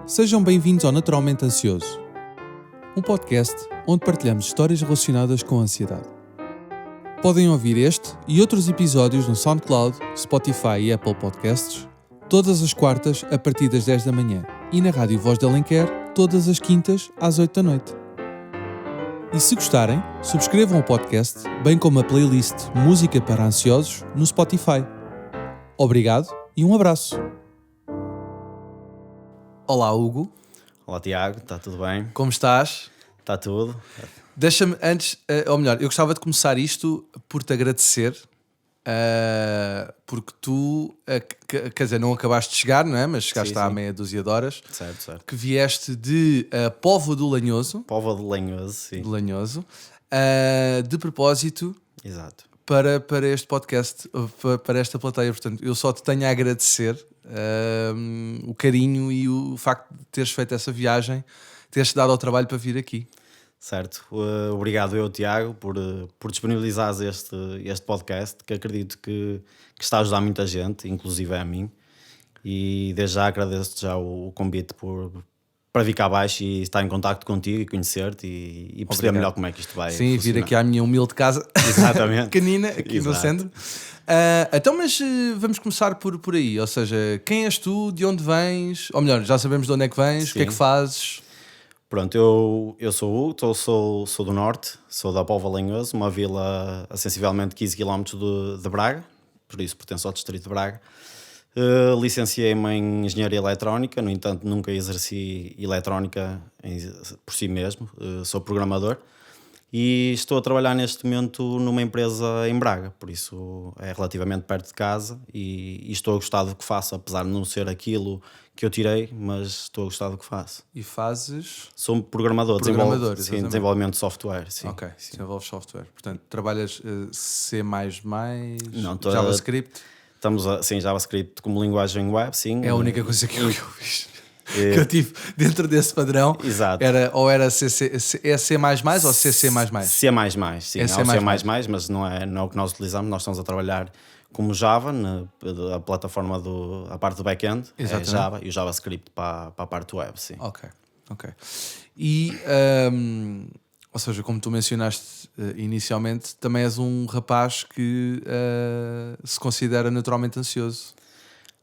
Sejam bem-vindos ao Naturalmente Ansioso, um podcast onde partilhamos histórias relacionadas com a ansiedade. Podem ouvir este e outros episódios no SoundCloud, Spotify e Apple Podcasts, todas as quartas a partir das 10 da manhã e na Rádio Voz de Alenquer, todas as quintas às 8 da noite. E se gostarem, subscrevam o podcast, bem como a playlist Música para Ansiosos no Spotify. Obrigado e um abraço. Olá, Hugo. Olá, Tiago, está tudo bem? Como estás? Está tudo. Deixa-me antes, ou melhor, eu gostava de começar isto por te agradecer, porque tu, quer dizer, não acabaste de chegar, não é? Mas chegaste há meia dúzia de horas. Certo. Que vieste de Póvoa do Lanhoso. Póvoa do Lanhoso, sim. Do Lanhoso. De propósito. Exato. Para este podcast, para esta plateia. Portanto, eu só te tenho a agradecer o carinho e o facto de teres feito essa viagem, teres dado ao trabalho para vir aqui. Certo. Obrigado eu, Tiago, por disponibilizares este podcast, que acredito que está a ajudar muita gente, inclusive a mim. E desde já agradeço-te já o convite para vir cá abaixo e estar em contacto contigo e conhecer-te e perceber melhor como é que isto vai funcionar. Vir aqui à minha humilde casa. Exatamente. Pequenina, aqui no centro. Então, mas vamos começar por aí. Ou seja, quem és tu, de onde vens? Ou melhor, já sabemos de onde é que vens, o que é que fazes? Pronto, eu sou o Hugo, sou do Norte, sou da Póvoa Lanhoso, uma vila a sensivelmente 15 km de Braga, por isso pertenço ao distrito de Braga. Licenciei-me em Engenharia Eletrónica, no entanto nunca exerci eletrónica por si mesmo, sou programador e estou a trabalhar neste momento numa empresa em Braga, por isso é relativamente perto de casa e estou a gostar do que faço, apesar de não ser aquilo que eu tirei, mas estou a gostar do que faço. E fazes? Sou programador, desenvolvimento de software. Sim, ok, sim. Desenvolves software. Portanto, trabalhas C++, não, JavaScript? Estamos sim, JavaScript como linguagem web, sim. É a única coisa que eu fiz. Que eu tive dentro desse padrão. Exato. Era C++ ou CC++? C++, sim. É C++. É o C++, mas não é o que nós utilizamos. Nós estamos a trabalhar como Java, a plataforma a parte do back-end é Java e o JavaScript para a parte web, sim. Ok. E, ou seja, como tu mencionaste inicialmente, também és um rapaz que se considera naturalmente ansioso.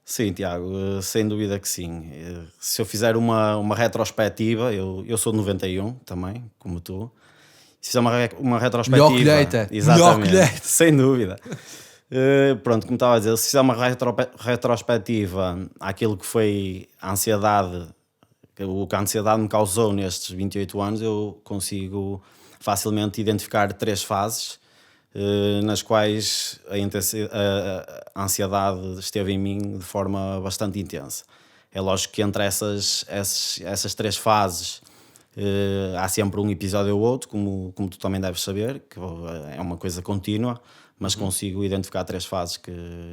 Sim, Tiago, sem dúvida que sim. Se eu fizer uma retrospectiva, eu sou de 91 também, como tu. Se fizer uma retrospectiva... Melhor colheita. Exatamente, melhor colheita. Sem dúvida. Pronto, como estava a dizer, se fizer uma retrospectiva àquilo que foi a ansiedade, o que a ansiedade me causou nestes 28 anos, eu consigo facilmente identificar 3 fases nas quais a ansiedade esteve em mim de forma bastante intensa. É lógico que entre essas 3 fases há sempre um episódio ou outro, como tu também deves saber, que é uma coisa contínua, mas consigo identificar 3 fases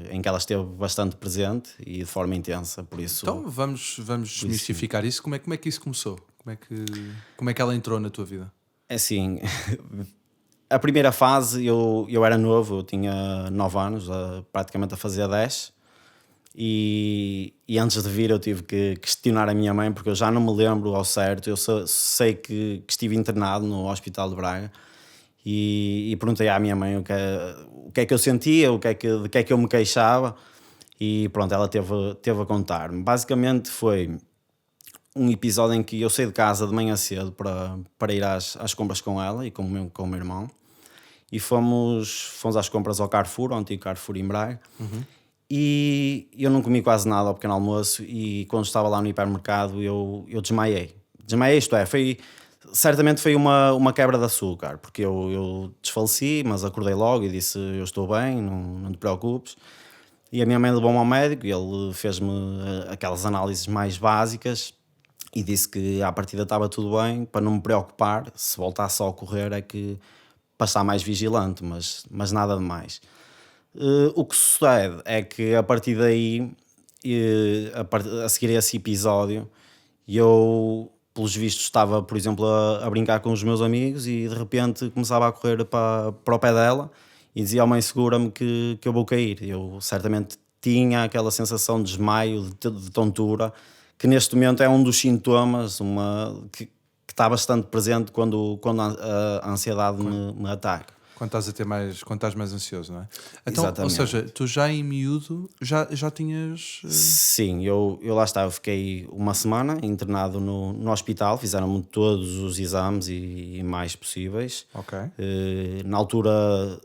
em que ela esteve bastante presente e de forma intensa, por isso... Então vamos desmistificar isso. Como é que isso começou? Como é que ela entrou na tua vida? É assim, a primeira fase eu era novo, eu tinha 9 anos, praticamente a fazer 10, e antes de vir eu tive que questionar a minha mãe, porque eu já não me lembro ao certo, eu sei que estive internado no Hospital de Braga, e perguntei à minha mãe o que é que eu sentia, de que é que eu me queixava, e pronto, ela teve a contar-me. Basicamente foi um episódio em que eu saí de casa de manhã cedo para ir às compras com ela e com o meu irmão, e fomos às compras ao Carrefour, ao antigo Carrefour em Braga, e eu não comi quase nada ao pequeno almoço, e quando estava lá no hipermercado eu desmaiei, isto é, certamente foi uma quebra de açúcar, porque eu desfaleci, mas acordei logo e disse: eu estou bem, não te preocupes. E a minha mãe levou-me ao médico e ele fez-me aquelas análises mais básicas e disse que à partida estava tudo bem, para não me preocupar, se voltasse a ocorrer é que para estar mais vigilante, mas nada de mais. O que sucede é que a partir daí, a seguir a esse episódio, eu... pelos vistos estava, por exemplo, a brincar com os meus amigos e de repente começava a correr para o pé dela e dizia à mãe: segura-me que eu vou cair. Eu certamente tinha aquela sensação de desmaio, de tontura, que neste momento é um dos sintomas que está bastante presente quando a ansiedade me ataca. Quando estás mais ansioso, não é? Então, Exatamente. ou seja, tu já em miúdo já tinhas... Sim, eu lá está, eu fiquei uma semana internado no hospital, fizeram-me todos os exames e mais possíveis. Ok. Na altura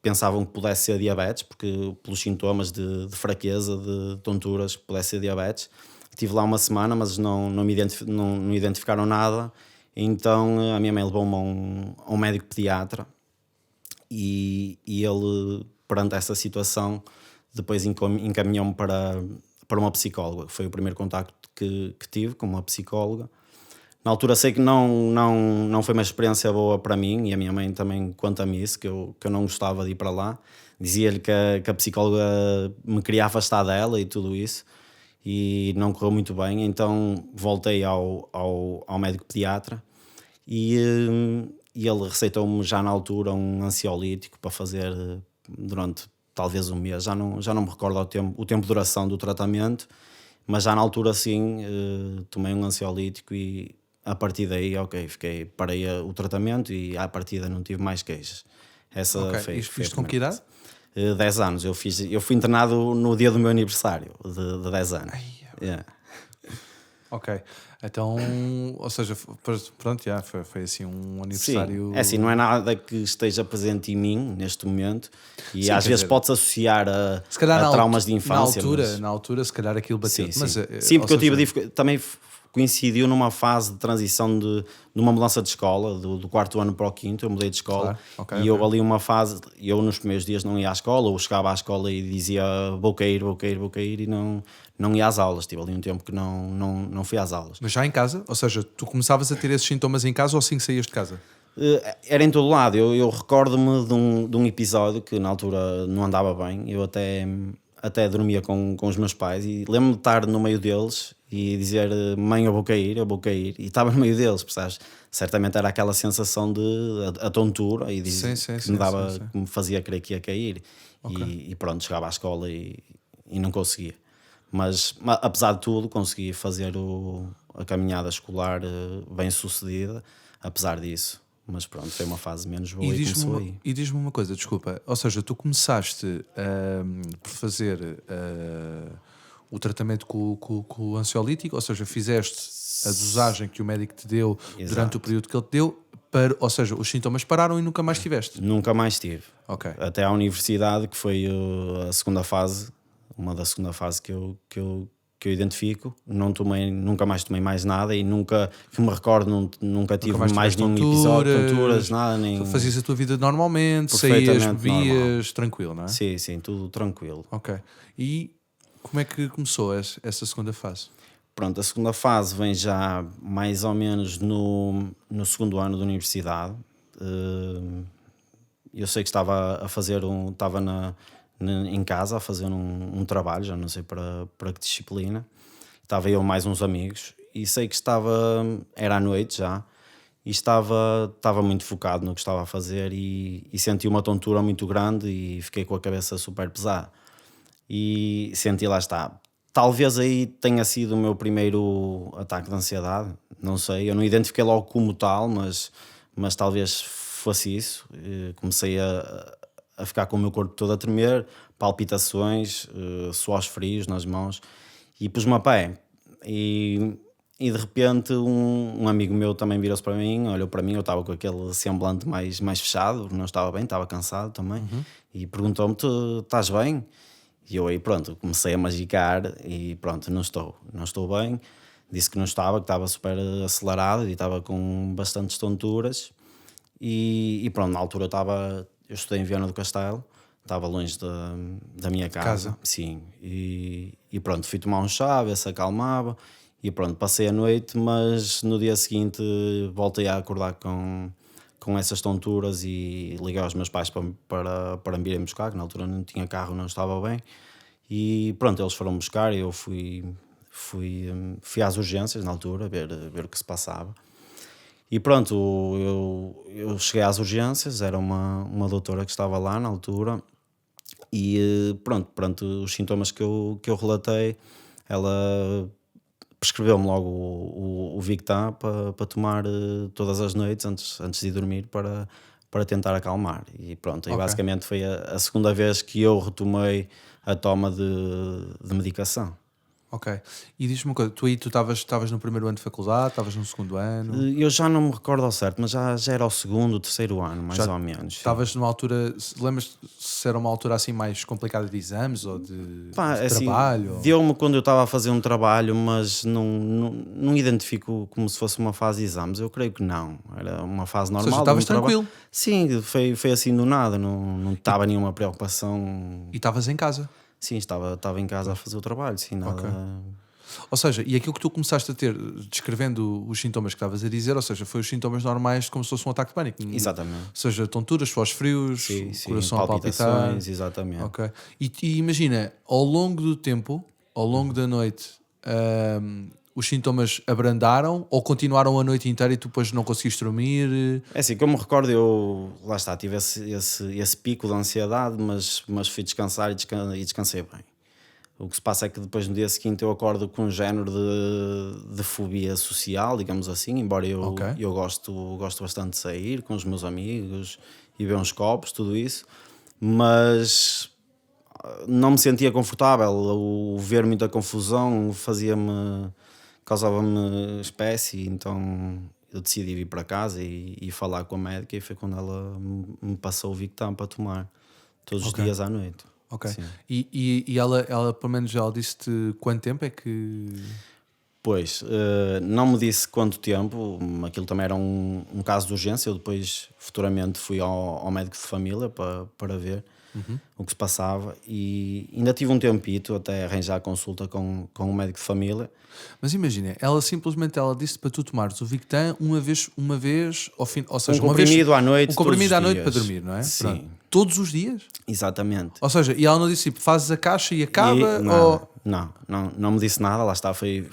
pensavam que pudesse ser diabetes, porque pelos sintomas de fraqueza, de tonturas, pudesse ser diabetes. Estive lá uma semana, mas não me identificaram nada. Então a minha mãe levou-me a um médico pediatra e ele, perante essa situação, depois encaminhou-me para uma psicóloga. Foi o primeiro contacto que tive com uma psicóloga. Na altura sei que não foi uma experiência boa para mim, e a minha mãe também conta-me isso, que eu não gostava de ir para lá. Dizia-lhe que a psicóloga me queria afastar dela e tudo isso, e não correu muito bem. Então voltei ao médico pediatra e ele receitou-me já na altura um ansiolítico para fazer durante talvez um mês. Já não me recordo o tempo de duração do tratamento, mas já na altura sim, tomei um ansiolítico e a partir daí, parei o tratamento e à partida não tive mais queixas. Essa foi Isto com que idade? 10 anos. Eu fui internado no dia do meu aniversário, de 10 anos. Yeah. Ok. Então, ou seja, pronto, foi assim um aniversário... Sim, é assim, não é nada que esteja presente em mim neste momento e às vezes pode-se associar a traumas de infância. Na altura, se calhar aquilo bateu. Sim, porque eu tive também coincidiu numa fase de transição de uma mudança de escola, do quarto ano para o quinto. Eu mudei de escola, claro. Eu ali uma fase, eu nos primeiros dias não ia à escola, ou chegava à escola e dizia vou cair e não ia às aulas. Tive ali um tempo que não fui às aulas. Mas já em casa? Ou seja, tu começavas a ter esses sintomas em casa ou assim que saías de casa? Era em todo lado. Eu recordo-me de um episódio que na altura não andava bem. Eu até dormia com os meus pais e lembro-me de estar no meio deles e dizer mãe, eu vou cair, e estava no meio deles, percebes? Certamente era aquela sensação de a tontura e que me fazia crer que ia cair. Okay. E pronto, chegava à escola e não conseguia. Mas apesar de tudo consegui fazer a caminhada escolar bem sucedida, apesar disso. Mas pronto, foi uma fase menos boa e começou aí. E diz-me uma coisa, desculpa, ou seja, tu começaste por fazer o tratamento com o ansiolítico, ou seja, fizeste a dosagem que o médico te deu durante o período que ele te deu, ou seja, os sintomas pararam e nunca mais tiveste? Nunca mais tive. Okay. Até à universidade, que foi a segunda fase, uma da segunda fase que eu identifico, nunca mais tomei mais nada e nunca, que me recordo, nunca tive mais nenhum episódio de tonturas, nada. Nem... Fazias a tua vida normalmente, saías, bebias, tranquilo, não é? Sim, tudo tranquilo. Ok. E como é que começou essa segunda fase? Pronto, a segunda fase vem já mais ou menos no segundo ano da universidade. Eu sei que estava em casa a fazer um trabalho, já não sei para que disciplina. Estava eu mais uns amigos e sei que era à noite já, e estava muito focado no que estava a fazer e senti uma tontura muito grande e fiquei com a cabeça super pesada. E senti, lá está, talvez aí tenha sido o meu primeiro ataque de ansiedade, não sei, eu não identifiquei logo como tal, mas talvez fosse isso. Comecei a ficar com o meu corpo todo a tremer, palpitações, suores frios nas mãos, e pus-me a pé. E de repente um amigo meu também virou-se para mim, olhou para mim, eu estava com aquele semblante mais fechado, não estava bem, estava cansado também, e perguntou-me, tu estás bem? E eu aí pronto, comecei a magicar e pronto, não estou bem. Disse que não estava, que estava super acelerado e estava com bastantes tonturas. E pronto, na altura eu estudei em Viana do Castelo, estava longe da minha casa. Sim, e pronto, fui tomar um chá, ver se acalmava, e pronto, passei a noite, mas no dia seguinte voltei a acordar com essas tonturas e liguei aos meus pais para me virem buscar, que na altura não tinha carro, não estava bem, e pronto, eles foram buscar e eu fui às urgências na altura, ver o que se passava. E pronto, eu eu cheguei às urgências, era uma doutora que estava lá na altura e pronto, os sintomas que eu relatei, ela prescreveu-me logo o Victan para tomar todas as noites antes de dormir para tentar acalmar. E pronto, e basicamente foi a segunda vez que eu retomei a toma de medicação. Ok. E diz-me uma coisa, tu estavas no primeiro ano de faculdade, estavas no segundo ano? Eu já não me recordo ao certo, mas já era o segundo, terceiro ano, mais ou menos. Estavas numa altura, lembras se era uma altura assim mais complicada de exames ou de trabalho? Deu-me quando eu estava a fazer um trabalho, mas não identifico como se fosse uma fase de exames. Eu creio que não. Era uma fase normal. Ou seja, estavas tranquilo? Sim, foi assim do nada, não estava nenhuma preocupação. E estavas em casa? Sim, estava em casa a fazer o trabalho, sim, nada. Okay. Ou seja, e aquilo que tu começaste a ter, descrevendo os sintomas que estavas a dizer, ou seja, foi os sintomas normais como se fosse um ataque de pânico. Exatamente. Ou seja, tonturas, suores frios, sim, coração a palpitar. Exatamente. Okay. E imagina, ao longo do tempo, ao longo da noite, os sintomas abrandaram ou continuaram a noite inteira e tu depois não conseguiste dormir? É assim, como me recordo, eu lá está, tive esse pico de ansiedade, mas fui descansar e descansei bem. O que se passa é que depois no dia seguinte eu acordo com um género de fobia social, digamos assim, embora eu gosto bastante de sair com os meus amigos e beber uns copos, tudo isso, mas não me sentia confortável. O ver muita confusão causava-me espécie, então eu decidi vir para casa e falar com a médica, e foi quando ela me passou o Victan para tomar todos os dias à noite. Ok. E ela, pelo menos, ela disse-te quanto tempo é que... Pois, não me disse quanto tempo, aquilo também era um caso de urgência. Eu depois, futuramente, fui ao médico de família para ver o que se passava, e ainda tive um tempito até arranjar a consulta com o médico de família. Mas imagina, ela disse para tu tomares o Victan uma vez ao fim, ou seja, um comprimido uma vez, à noite, um comprimido à noite dias. para dormir, não é? Sim. Pronto. Todos os dias? Exatamente. Ou seja, e ela não disse, fazes a caixa e acaba? Não me disse nada, lá está, foi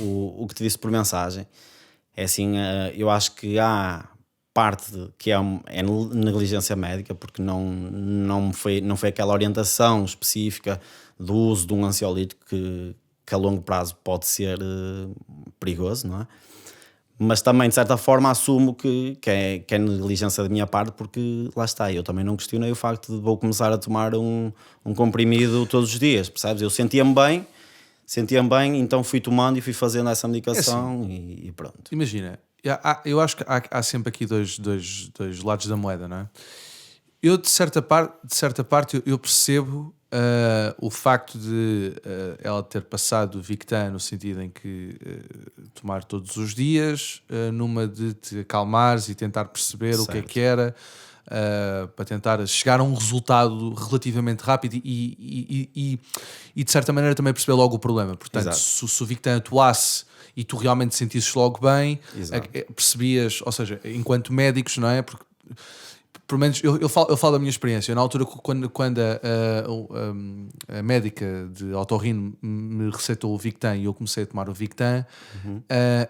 o que te disse por mensagem. É assim, eu acho que há parte que é negligência médica, porque não foi aquela orientação específica do uso de um ansiolítico que a longo prazo pode ser perigoso, não é? Mas também, de certa forma, assumo que é negligência da minha parte, porque lá está, eu também não questionei o facto de vou começar a tomar um comprimido todos os dias, percebes? Eu sentia-me bem, então fui tomando e fui fazendo essa medicação, e pronto. Imagina, eu acho que há sempre aqui dois lados da moeda, não é? Eu, de certa parte, eu percebo o facto de ela ter passado o Victan no sentido em que tomar todos os dias, numa de te acalmares e tentar perceber certo. O que é que era, para tentar chegar a um resultado relativamente rápido e de certa maneira também perceber logo o problema. Portanto, se o Victan atuasse e tu realmente sentisses logo bem, percebias, ou seja, enquanto médicos, não é? Porque pelo menos eu falo da minha experiência. Na altura, quando a médica de otorrino me receitou o Victan e eu comecei a tomar o Victan,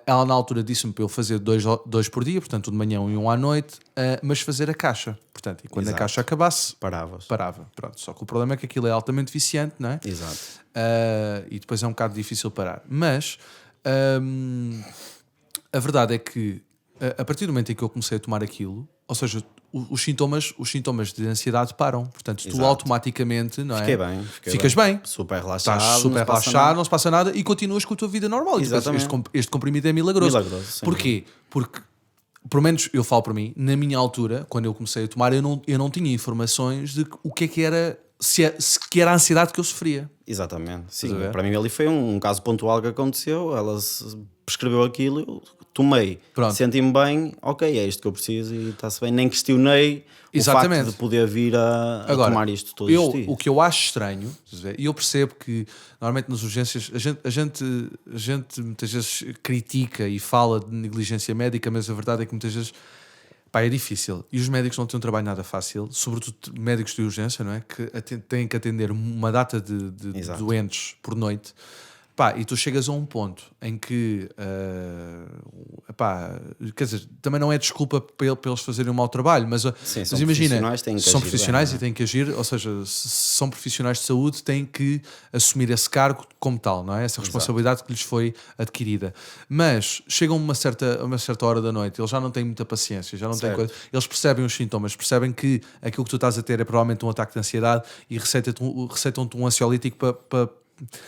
ela na altura disse-me para eu fazer dois por dia, portanto um de manhã e um à noite, mas fazer a caixa. Portanto, e quando a caixa acabasse, parava. Pronto. Só que o problema é que aquilo é altamente viciante, não é? Exato. E depois é um bocado difícil parar. Mas a verdade é que a partir do momento em que eu comecei a tomar aquilo, ou seja, os sintomas de ansiedade param. Portanto, tu automaticamente, não é? Ficas bem. Super relaxado. Estás super relaxado, não se passa nada e continuas com a tua vida normal. Exatamente. Este comprimido é milagroso. Sim. Porquê? Porque, pelo menos eu falo para mim, na minha altura, quando eu comecei a tomar, eu não tinha informações de o que é que era, que era a ansiedade que eu sofria. Exatamente. Sim, para mim ali foi um caso pontual que aconteceu. Ela prescreveu aquilo, eu tomei, senti-me bem, ok, é isto que eu preciso e está-se bem. Nem questionei o facto de poder vir a tomar isto todos os dias. O que eu acho estranho, e eu percebo que normalmente nas urgências a gente muitas vezes critica e fala de negligência médica, mas a verdade é que muitas vezes é difícil. E os médicos não têm um trabalho nada fácil, sobretudo médicos de urgência, não é? Que têm que atender uma data de doentes por noite. Pá, e tu chegas a um ponto em que, quer dizer, também não é desculpa para eles fazerem um mau trabalho, mas são imagina, profissionais, têm que são agir profissionais bem, e têm que agir, ou seja, se são profissionais de saúde, têm que assumir esse cargo como tal, não é? Essa responsabilidade que lhes foi adquirida. Mas chegam a uma certa hora da noite, eles já não têm muita paciência, já não têm coisa, eles percebem os sintomas, percebem que aquilo que tu estás a ter é provavelmente um ataque de ansiedade e receitam-te um ansiolítico para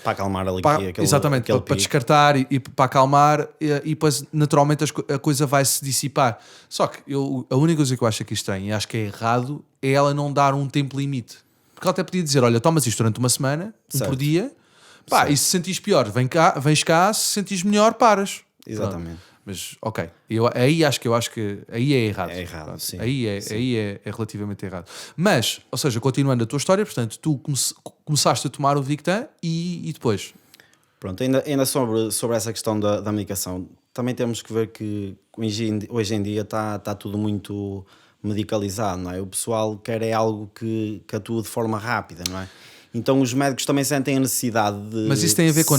acalmar ali exatamente, para descartar e para acalmar, e depois naturalmente a coisa vai se dissipar. Só que a única coisa que eu acho aqui estranho e acho que é errado é ela não dar um tempo limite, porque ela até podia dizer: olha, tomas isto durante uma semana, por dia, e se sentires pior, vens cá, se sentires melhor, paras. Exatamente. Pronto. Mas ok, aí acho que aí é errado. É errado, sim. Aí é relativamente errado. Mas, ou seja, continuando a tua história, portanto, tu começaste a tomar o Victan e depois? Pronto, ainda sobre essa questão da medicação, também temos que ver que hoje em dia está tudo muito medicalizado, não é? O pessoal quer algo que atua de forma rápida, não é? Então os médicos também sentem a necessidade de... Mas isso tem a ver com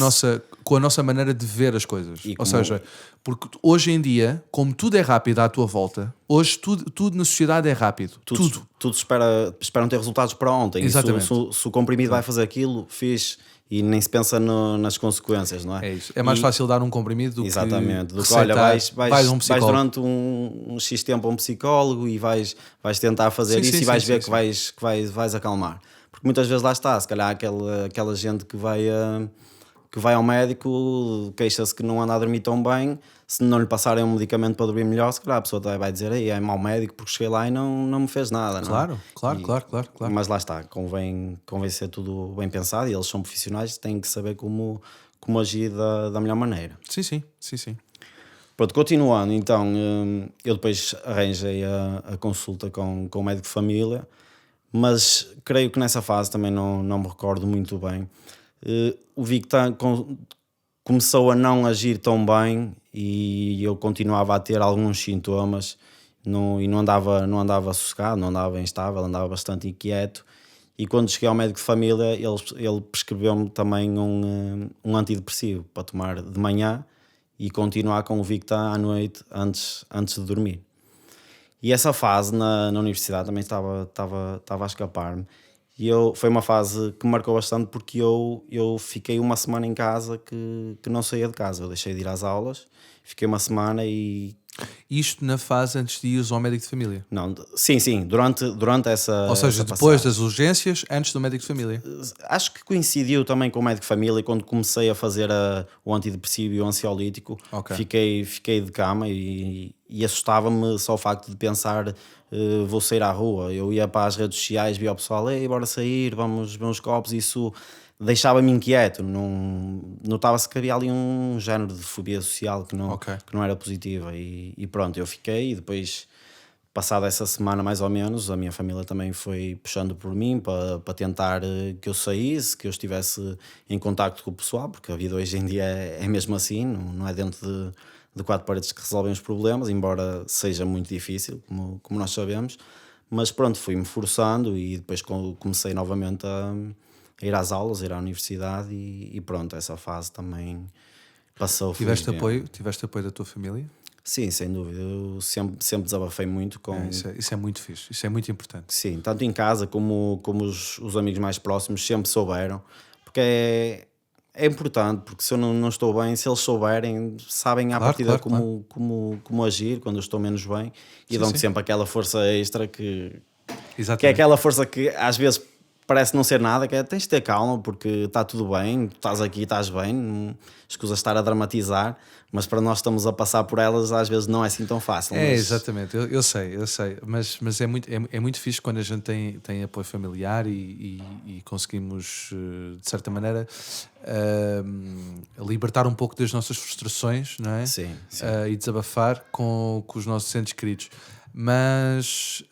a nossa maneira de ver as coisas. Ou seja, porque hoje em dia, como tudo é rápido à tua volta, hoje tudo na sociedade é rápido. Tudo esperam ter resultados para ontem. Exatamente. Se o comprimido vai fazer aquilo, fiz, e nem se pensa nas consequências, não é? É isso. É mais fácil dar um comprimido do exatamente, que olha, vais durante um X tempo a um psicólogo e vais tentar fazer isso e vais ver que vais acalmar. Porque muitas vezes lá está, se calhar aquela gente que vai ao médico, queixa-se que não anda a dormir tão bem, se não lhe passarem um medicamento para dormir melhor, se calhar a pessoa vai dizer: é mau médico porque cheguei lá e não me fez nada. Claro, não é? Claro. Mas lá está, convém ser tudo bem pensado e eles são profissionais, têm que saber como agir da melhor maneira. Sim. Pronto, continuando, então, eu depois arranjei a consulta com o médico de família, mas creio que nessa fase também não me recordo muito bem. O Victan começou a não agir tão bem e eu continuava a ter alguns sintomas e não andava sossegado, não andava instável, andava bastante inquieto. E quando cheguei ao médico de família, ele prescreveu-me também um antidepressivo para tomar de manhã e continuar com o Victan à noite antes de dormir. E essa fase na universidade também estava a escapar-me. E foi uma fase que me marcou bastante porque eu fiquei uma semana em casa que não saía de casa. Eu deixei de ir às aulas, fiquei uma semana e... Isto na fase antes de ires ao médico de família? Não, sim, durante essa... Ou seja, essa depois passagem. das urgências, antes do médico de família? Acho que coincidiu também com o médico de família quando comecei a fazer o antidepressivo e o ansiolítico. Okay. Fiquei de cama e assustava-me só o facto de pensar vou sair à rua. Eu ia para as redes sociais, via o pessoal, bora sair, vamos ver uns copos, isso deixava-me inquieto. Notava-se que havia ali um género de fobia social que não era positiva e pronto, eu fiquei e depois... Passada essa semana mais ou menos, a minha família também foi puxando por mim para tentar que eu saísse, que eu estivesse em contacto com o pessoal, porque a vida hoje em dia é mesmo assim, não é dentro de quatro paredes que resolvem os problemas, embora seja muito difícil, como nós sabemos. Mas pronto, fui-me forçando e depois comecei novamente a ir às aulas, a ir à universidade e pronto, essa fase também passou. Tiveste apoio da tua família? Sim, sem dúvida. Eu sempre desabafei muito com... Isso é muito fixe, isso é muito importante. Sim, tanto em casa como os amigos mais próximos sempre souberam, porque é importante, porque se eu não estou bem, se eles souberem, sabem à partida como agir quando eu estou menos bem e dão-te sempre aquela força extra que é aquela força que às vezes parece não ser nada, que é tens de ter calma porque está tudo bem, tu estás aqui, estás bem, não escusas estar a dramatizar, mas para nós estamos a passar por elas às vezes não é assim tão fácil. Exatamente, eu sei, mas é muito fixe quando a gente tem apoio familiar e conseguimos, de certa maneira, libertar um pouco das nossas frustrações, não é? Sim. E desabafar com os nossos entes queridos. Mas...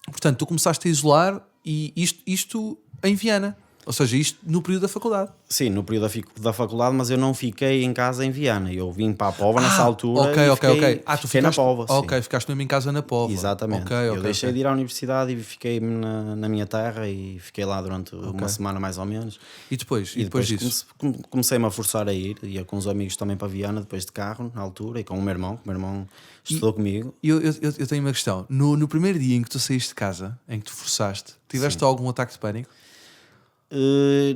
portanto, tu começaste a isolar e isto em Viana. Ou seja, isto no período da faculdade. Sim, no período da faculdade, mas eu não fiquei em casa em Viana. Eu vim para a Póvoa nessa altura ok. tu fiquei na Póvoa. Ok, ficaste mesmo em casa na Póvoa. Exatamente. Eu deixei de ir à universidade e fiquei na minha terra e fiquei lá durante uma semana mais ou menos. E depois disso? Comecei-me a forçar a ir, ia com os amigos também para Viana, depois de carro, na altura, e com o meu irmão estudou comigo. Eu tenho uma questão. No primeiro dia em que tu saíste de casa, em que tu forçaste, tiveste algum ataque de pânico?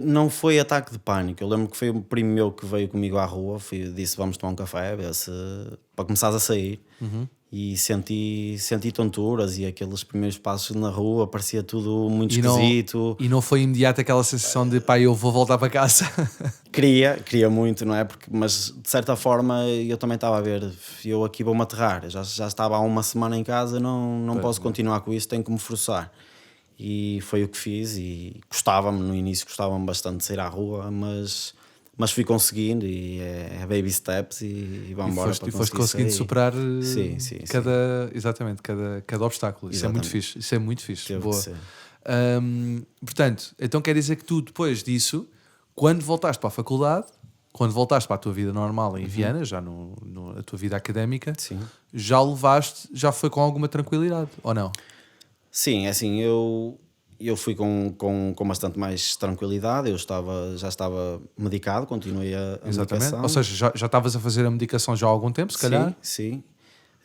Não foi ataque de pânico. Eu lembro que foi o primo meu que veio comigo à rua, disse vamos tomar um café para começares a sair. E senti tonturas e aqueles primeiros passos na rua, parecia tudo muito esquisito. E não foi imediato aquela sensação de pá, eu vou voltar para casa? Queria muito, não é? Mas de certa forma eu também estava a ver, eu aqui vou-me aterrar, já estava há uma semana em casa, não posso continuar com isso, tenho que me forçar. E foi o que fiz e no início gostava-me bastante de sair à rua, mas fui conseguindo e é baby steps e vamos embora. E foste conseguindo superar cada obstáculo. Exatamente. Isso é muito fixe. Boa. Portanto, então quer dizer que tu depois disso, quando voltaste para a faculdade, quando voltaste para a tua vida normal em Viana, já a tua vida académica, sim, já foi com alguma tranquilidade, ou não? Sim, é assim, eu fui com bastante mais tranquilidade, já estava medicado, continuei a medicação. Ou seja, já estavas a fazer a medicação já há algum tempo, se calhar? Sim.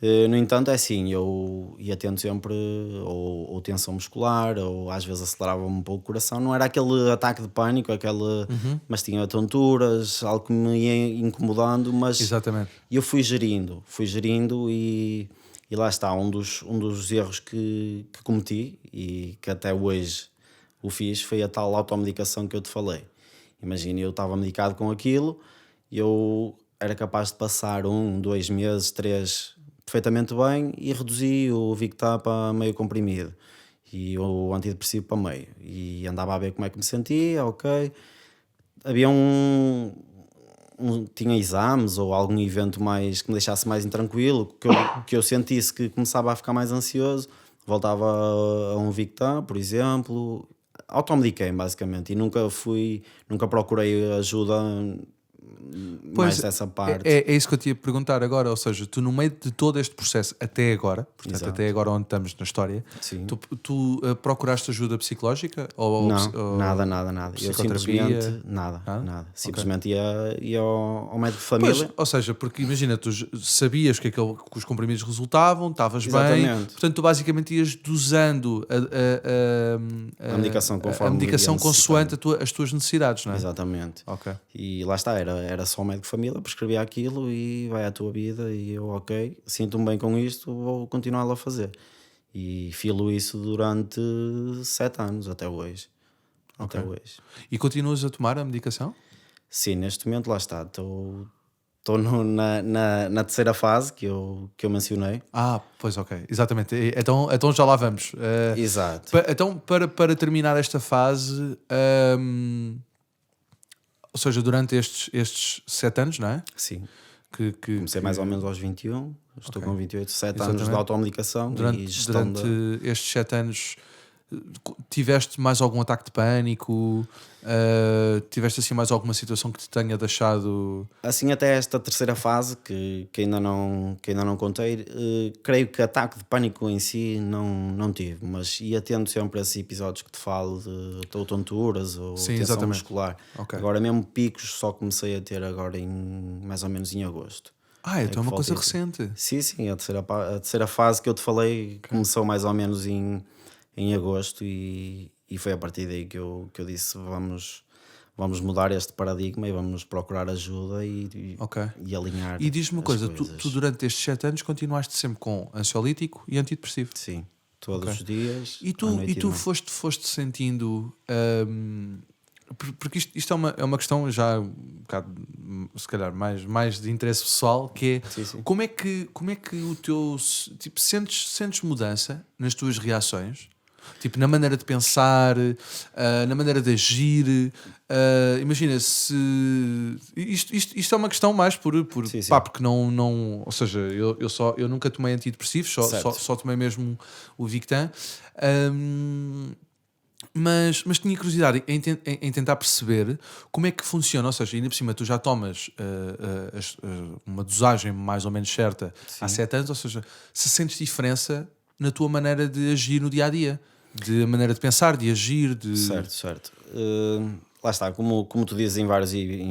No entanto, é assim, eu ia tendo sempre ou tensão muscular, ou às vezes acelerava-me um pouco o coração. Não era aquele ataque de pânico, mas tinha tonturas, algo que me ia incomodando, mas exatamente. Eu fui gerindo e lá está, um dos erros que cometi e que até hoje o fiz foi a tal automedicação que eu te falei. Imagina, eu estava medicado com aquilo, eu era capaz de passar 1, 2 meses, 3 perfeitamente bem e reduzi o Victar para meio comprimido e o antidepressivo para meio e andava a ver como é que me sentia, ok. Havia tinha exames ou algum evento mais que me deixasse mais intranquilo, que eu sentisse que começava a ficar mais ansioso, voltava a um Victar, por exemplo. Automediquei basicamente e nunca procurei ajuda mais dessa parte. É isso que eu te ia perguntar agora, ou seja, tu no meio de todo este processo até agora, portanto Exato. Até agora onde estamos na história, tu procuraste ajuda psicológica? Não, nada. Eu simplesmente nada. Simplesmente ia ao médico de família. Pois, ou seja, porque imagina, tu sabias que os comprimidos resultavam, estavas bem, portanto tu basicamente ias dosando a medicação consoante as tuas necessidades, não é? Exatamente. Okay. E lá está, era só o médico de família, prescrevia aquilo e vai à tua vida e eu, ok, sinto-me bem com isto, vou continuar a fazer. E filo isso durante 7 anos, até hoje. Okay. Até hoje. E continuas a tomar a medicação? Sim, neste momento lá está, estou na terceira fase que eu mencionei. Pois ok, exatamente. Então já lá vamos. Exato. Então, para terminar esta fase, ou seja, durante estes 7 anos, não é? Sim. Comecei mais ou menos aos 21, estou com 28, 7 anos de automedicação. Durante estes 7 anos, tiveste mais algum ataque de pânico? Tiveste assim mais alguma situação que te tenha deixado... Assim até esta terceira fase, que ainda não contei, creio que ataque de pânico em si não tive, mas ia tendo sempre esses episódios que te falo de tonturas ou tensão muscular. Okay. Agora mesmo picos só comecei a ter agora mais ou menos em agosto. Então é uma coisa recente. Sim, a terceira fase que eu te falei começou mais ou menos em agosto e foi a partir daí que eu disse vamos mudar este paradigma e vamos procurar ajuda e alinhar. E diz-me uma coisa, tu durante estes 7 anos continuaste sempre com ansiolítico e antidepressivo? Sim, todos os dias. E tu foste sentindo... porque isto é uma questão já um bocado, se calhar mais de interesse pessoal, que é sim. Como é que o teu tipo, sentes mudança nas tuas reações, tipo na maneira de pensar, na maneira de agir, imagina se isto é uma questão mais porque não, ou seja, eu nunca tomei antidepressivos, só tomei mesmo o Victan. Mas tinha curiosidade em tentar perceber como é que funciona, ou seja, ainda por cima tu já tomas uma dosagem mais ou menos certa há Sim. 7 anos, ou seja, se sentes diferença na tua maneira de agir no dia a dia, de maneira de pensar, de agir, de. Certo. Lá está, como tu dizes em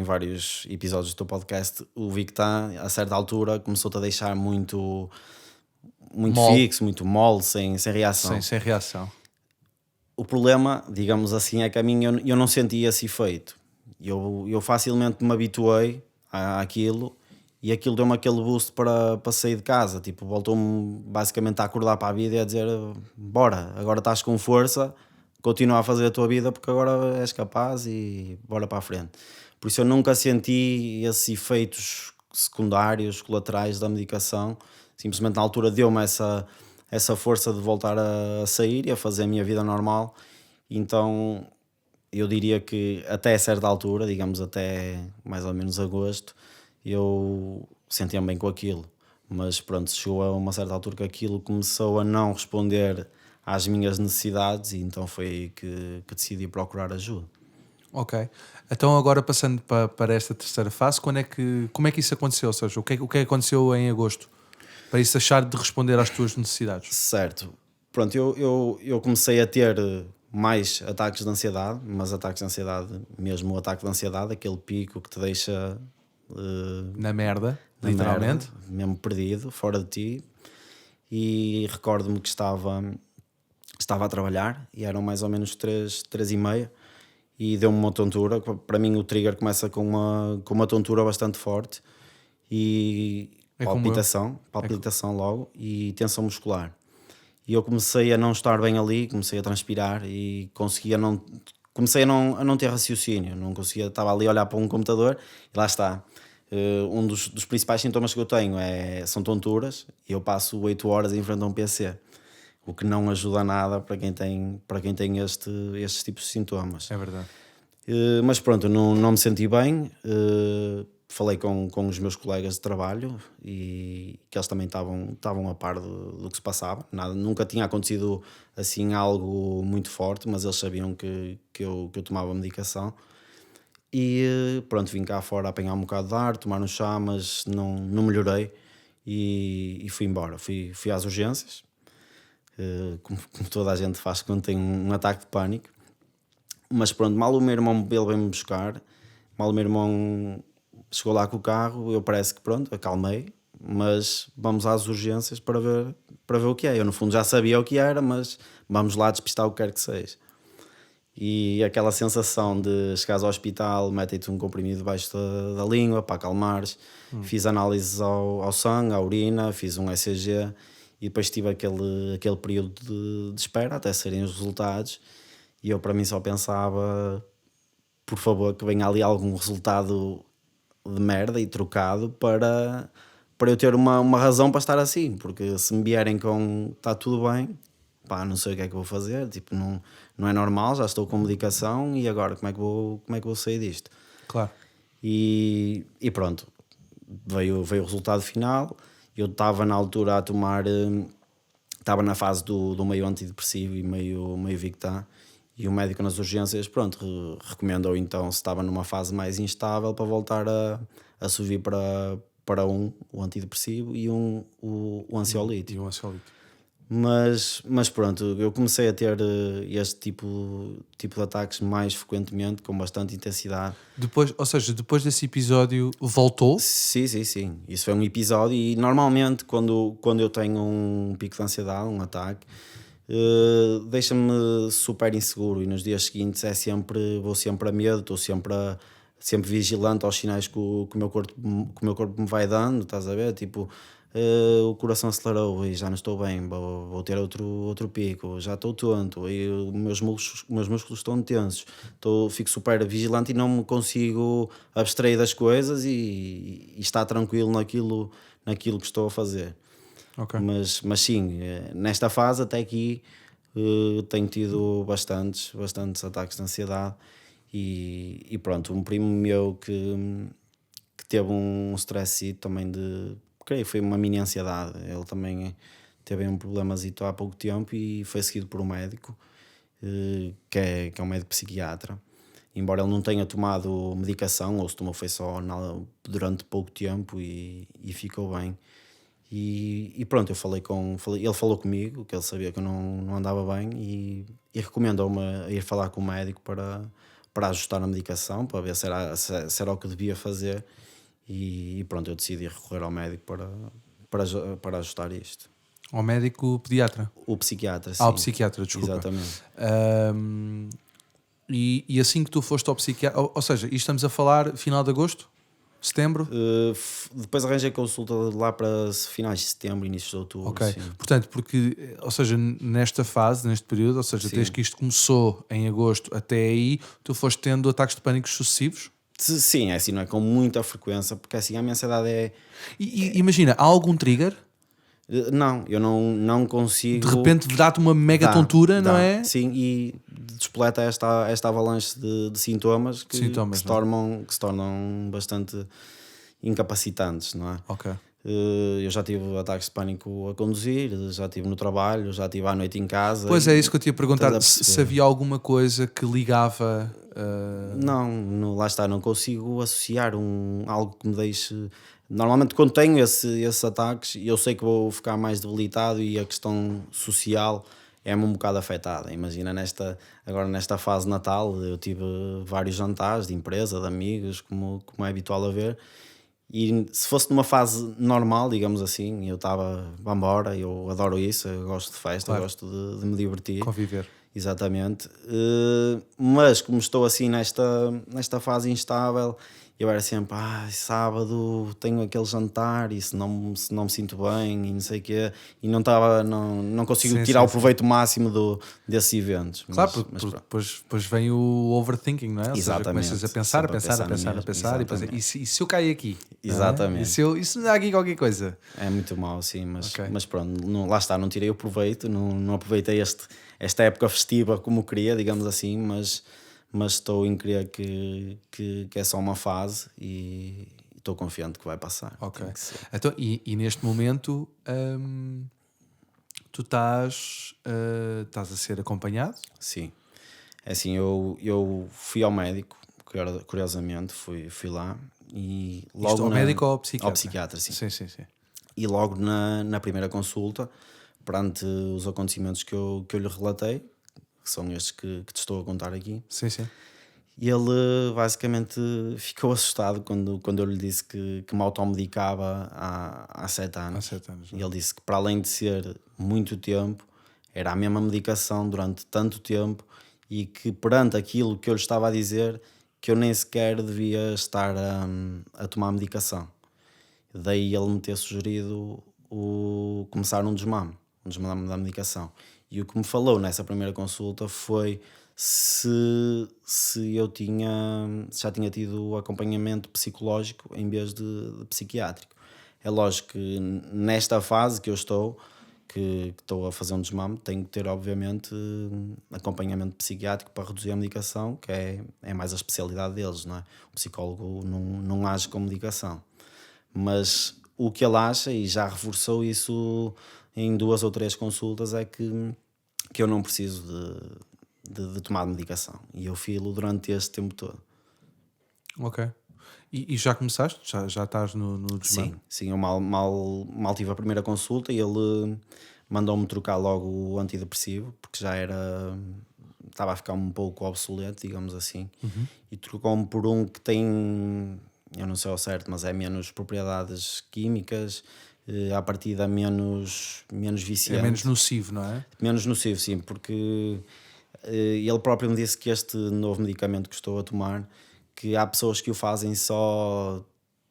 vários episódios do teu podcast, o Victan, a certa altura, começou-te a deixar muito Mole. fixo, muito mole, sem reação. Sem reação. O problema, digamos assim, é que a mim eu não sentia esse efeito. Eu facilmente me habituei àquilo e aquilo deu-me aquele boost para sair de casa. Tipo, voltou-me basicamente a acordar para a vida e a dizer: bora, agora estás com força, continua a fazer a tua vida porque agora és capaz e bora para a frente. Por isso eu nunca senti esses efeitos secundários, colaterais da medicação. Simplesmente na altura deu-me essa força de voltar a sair e a fazer a minha vida normal. Então eu diria que até certa altura, digamos até mais ou menos agosto, eu sentia-me bem com aquilo. Mas pronto, chegou a uma certa altura que aquilo começou a não responder às minhas necessidades e então foi aí que decidi procurar ajuda. Ok. Então agora passando para esta terceira fase, como é que isso aconteceu? Ou seja, o que é que aconteceu em agosto? Para isso deixar de responder às tuas necessidades. Certo. Pronto, eu comecei a ter mais ataques de ansiedade, mas ataques de ansiedade, mesmo o ataque de ansiedade, aquele pico que te deixa Na merda, na literalmente. merda, mesmo perdido, fora de ti. E recordo-me que estava a trabalhar e eram mais ou menos 3h30 e deu-me uma tontura. Para mim o trigger começa com uma tontura bastante forte e É como eu. palpitação logo e tensão muscular. E eu comecei a não estar bem ali, comecei a transpirar e comecei a não ter raciocínio, não conseguia, estava ali a olhar para um computador e lá está. Um dos principais sintomas que eu tenho são tonturas e eu passo 8 horas em frente a um PC, o que não ajuda nada para quem tem estes tipos de sintomas. É verdade. Mas pronto, não me senti bem. Falei com os meus colegas de trabalho e que eles também estavam a par do que se passava. Nunca tinha acontecido assim algo muito forte, mas eles sabiam que eu tomava medicação. E pronto, vim cá fora apanhar um bocado de ar, tomar um chá, mas não melhorei e fui embora. Fui às urgências, como toda a gente faz quando tem um ataque de pânico. Mas pronto, mal o meu irmão ele veio-me buscar, mal o meu irmão chegou lá com o carro, eu parece que pronto, acalmei, mas vamos às urgências para ver o que é. Eu no fundo já sabia o que era, mas vamos lá despistar o que quer que seja. E aquela sensação de chegares ao hospital, metem-te um comprimido debaixo da língua para acalmares. Fiz análises ao sangue, à urina, fiz um ECG e depois tive aquele período de espera até serem os resultados. E eu para mim só pensava, por favor, que venha ali algum resultado de merda e trocado para eu ter uma razão para estar assim, porque se me vierem com está tudo bem, pá, não sei o que é que vou fazer, tipo, não é normal, já estou com medicação e agora como é que vou sair disto? Claro. E pronto, veio o resultado final. Eu estava na altura a tomar, estava na fase do meio antidepressivo e meio Victan. E o médico nas urgências, pronto, recomendou então, se estava numa fase mais instável, para voltar a subir para o antidepressivo e o ansiolítico. E o ansiolítico. Mas pronto, eu comecei a ter este tipo de ataques mais frequentemente, com bastante intensidade. Depois desse episódio, voltou? Sim. Isso foi um episódio e normalmente quando eu tenho um pico de ansiedade, um ataque, deixa-me super inseguro e nos dias seguintes vou sempre a medo, estou sempre vigilante aos sinais que o meu corpo me vai dando, estás a ver? Tipo, o coração acelerou e já não estou bem, vou ter outro pico, já estou tonto e os meus músculos estão tensos, fico super vigilante e não me consigo abstrair das coisas e estar tranquilo naquilo que estou a fazer. Okay. Mas sim, nesta fase até aqui tenho tido bastantes ataques de ansiedade e pronto, um primo meu que teve um stress também creio que foi uma mini ansiedade, ele também teve um problemazito há pouco tempo e foi seguido por um médico que é um médico psiquiatra. Embora ele não tenha tomado medicação, ou se tomou foi só durante pouco tempo e ficou bem. E pronto, ele falou comigo, que ele sabia que eu não andava bem e recomendou-me a ir falar com o médico para ajustar a medicação, para ver se era o que devia fazer. E pronto, eu decidi recorrer ao médico para ajustar isto. Ao médico pediatra? O psiquiatra, sim. Ao psiquiatra, desculpa. Exatamente. E assim que tu foste ao psiquiatra, ou seja, isto estamos a falar final de agosto? Setembro? Depois arranjei consulta lá para finais de setembro, início de outubro. Ok, sim. portanto, porque, ou seja, nesta fase, neste período, ou seja, desde que isto começou em agosto até aí, tu foste tendo ataques de pânico sucessivos? Sim, é assim, não é com muita frequência, porque assim a minha ansiedade é... E imagina, há algum trigger? Não, eu não consigo... De repente dá-te uma mega tontura, não é? Sim, e despoleta esta avalanche de sintomas que se tornam bastante incapacitantes, não é? Ok. Eu já tive ataques de pânico a conduzir, já tive no trabalho, já tive à noite em casa. Pois é isso que eu te ia perguntar, se havia alguma coisa que ligava... Lá está, não consigo associar algo que me deixe... Normalmente quando tenho esses ataques, eu sei que vou ficar mais debilitado e a questão social é-me um bocado afetada. Imagina, agora nesta fase de Natal, eu tive vários jantares de empresa, de amigos, como é habitual a ver, e se fosse numa fase normal, digamos assim, eu estava, vamos embora, eu adoro isso, eu gosto de festa, claro. Eu gosto de me divertir. Conviver. Exatamente. Mas como estou assim nesta fase instável, eu era sempre, sábado tenho aquele jantar e se não me sinto bem e não sei o quê, e não consigo tirar o proveito máximo desses eventos. Claro, mas depois vem o overthinking, não é? Ou exatamente. Seja, começas a pensar e se eu cair aqui? Exatamente. E se me dá aqui qualquer coisa? É muito mau, sim, mas pronto, lá está, não tirei o proveito, não aproveitei esta época festiva como queria, digamos assim, mas estou em crer que é só uma fase e estou confiante que vai passar. Ok. Então, e neste momento tu estás a ser acompanhado? Sim. É assim, eu fui ao médico, curiosamente, fui lá e logo... Isto ao médico ou ao psiquiatra? Ao psiquiatra, sim. Sim. E logo na primeira consulta, perante os acontecimentos que eu lhe relatei, que são estes que te estou a contar aqui. Sim. E ele basicamente ficou assustado quando eu lhe disse que me automedicava há 7 anos. Há 7 anos. E ele disse que, para além de ser muito tempo, era a mesma medicação durante tanto tempo e que, perante aquilo que eu lhe estava a dizer, que eu nem sequer devia estar a tomar medicação. Daí ele me ter sugerido começar um desmame da medicação. E o que me falou nessa primeira consulta foi se eu já tinha tido acompanhamento psicológico em vez de psiquiátrico. É lógico que nesta fase que eu estou a fazer um desmame, tenho que ter obviamente acompanhamento psiquiátrico para reduzir a medicação, que é mais a especialidade deles, não é? O psicólogo não age com medicação. Mas o que ele acha, e já reforçou isso em 2 ou 3 consultas, é que eu não preciso de tomar medicação. E eu filo durante este tempo todo. Ok. E já começaste? Já estás no desmame? Sim, eu mal tive a primeira consulta e ele mandou-me trocar logo o antidepressivo, porque estava a ficar um pouco obsoleto, digamos assim. Uhum. E trocou-me por um que tem... Eu não sei ao certo, mas é menos propriedades químicas, à partida menos viciante. É menos nocivo, não é? Menos nocivo, sim, porque ele próprio me disse que este novo medicamento que estou a tomar, que há pessoas que o fazem só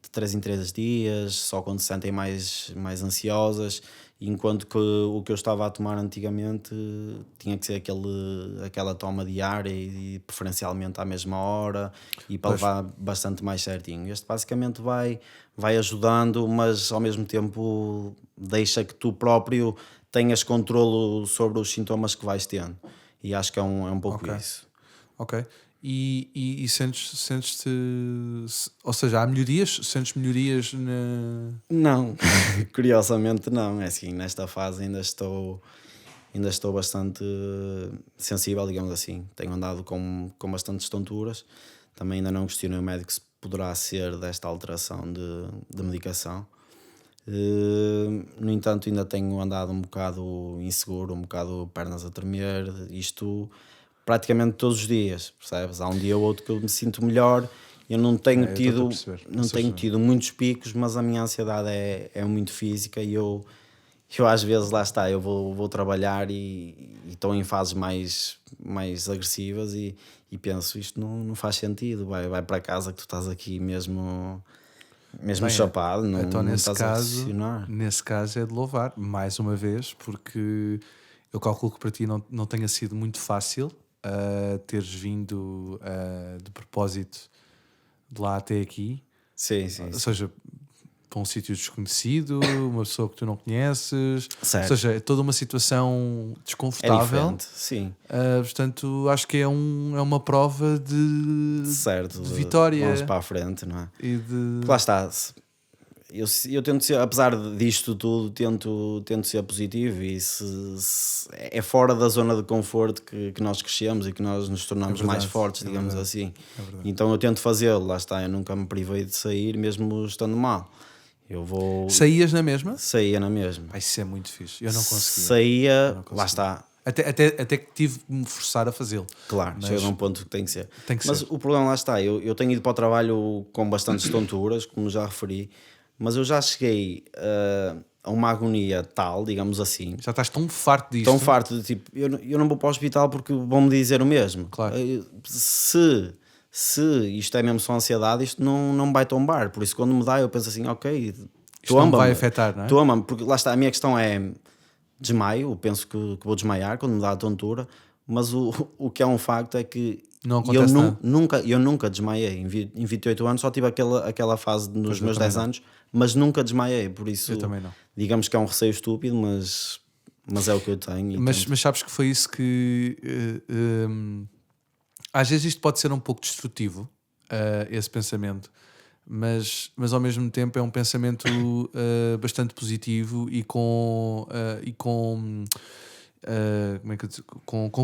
de 3 em 3 dias, só quando se sentem mais ansiosas, enquanto que o que eu estava a tomar antigamente tinha que ser aquela toma diária e preferencialmente à mesma hora e para levar bastante mais certinho. Este basicamente vai ajudando, mas ao mesmo tempo deixa que tu próprio tenhas controlo sobre os sintomas que vais tendo. E acho que é um pouco isso. Ok. E sentes-te... Ou seja, há melhorias? Sentes melhorias Não, curiosamente não. É assim, nesta fase ainda ainda estou bastante sensível, digamos assim. Tenho andado com bastantes tonturas. Também ainda não questionei o médico se poderá ser desta alteração de medicação. No entanto, ainda tenho andado um bocado inseguro, um bocado pernas a tremer, isto praticamente todos os dias, percebes? Há um dia ou outro que eu me sinto melhor. Eu não tenho tido muitos picos, mas a minha ansiedade é muito física e eu às vezes, lá está, eu vou trabalhar e estou em fases mais agressivas e penso, isto não faz sentido, vai para casa que tu estás aqui mesmo chapado, não, então, não nesse estás a raciocinar. Nesse caso é de louvar, mais uma vez, porque eu calculo que para ti não tenha sido muito fácil teres vindo de propósito de lá até aqui. Sim. Ou seja, para um sítio desconhecido, uma pessoa que tu não conheces, Certo. ou seja, é toda uma situação É desconfortável. diferente, sim. Portanto, acho que é uma prova de vitória. Vamos para a frente, não é? E de... Lá está. Eu tento ser, apesar disto tudo, tento ser positivo e se é fora da zona de conforto que nós crescemos e que nós nos tornamos mais fortes, digamos assim. Então eu tento fazê-lo, lá está, eu nunca me privei de sair, mesmo estando mal. Saías na mesma? Saía na mesma. Isso é muito fixe, eu não conseguia. Saía, lá está. Até que tive de me forçar a fazê-lo. Claro, chega a um ponto que tem que ser. Mas ser. o problema lá está, eu tenho ido para o trabalho com bastantes tonturas, como já referi, mas eu já cheguei a uma agonia tal, digamos assim. Já estás tão farto disto. Tão farto de tipo, eu não vou para o hospital porque vão-me dizer o mesmo. Claro. Se isto é mesmo só ansiedade, isto não me vai tombar. Por isso, quando me dá, eu penso assim, ok, isto não me vai afetar, não é? Toma-me, porque lá está, a minha questão é desmaio, eu penso que vou desmaiar quando me dá a tontura, mas o que é um facto é que não acontece eu nunca desmaiei. Em 28 anos só tive aquela fase nos meus 10 anos, mas nunca desmaiei. Por isso, eu também não. Digamos que é um receio estúpido, mas é o que eu tenho. Mas sabes que foi isso que... às vezes isto pode ser um pouco destrutivo, esse pensamento. Mas ao mesmo tempo é um pensamento bastante positivo e com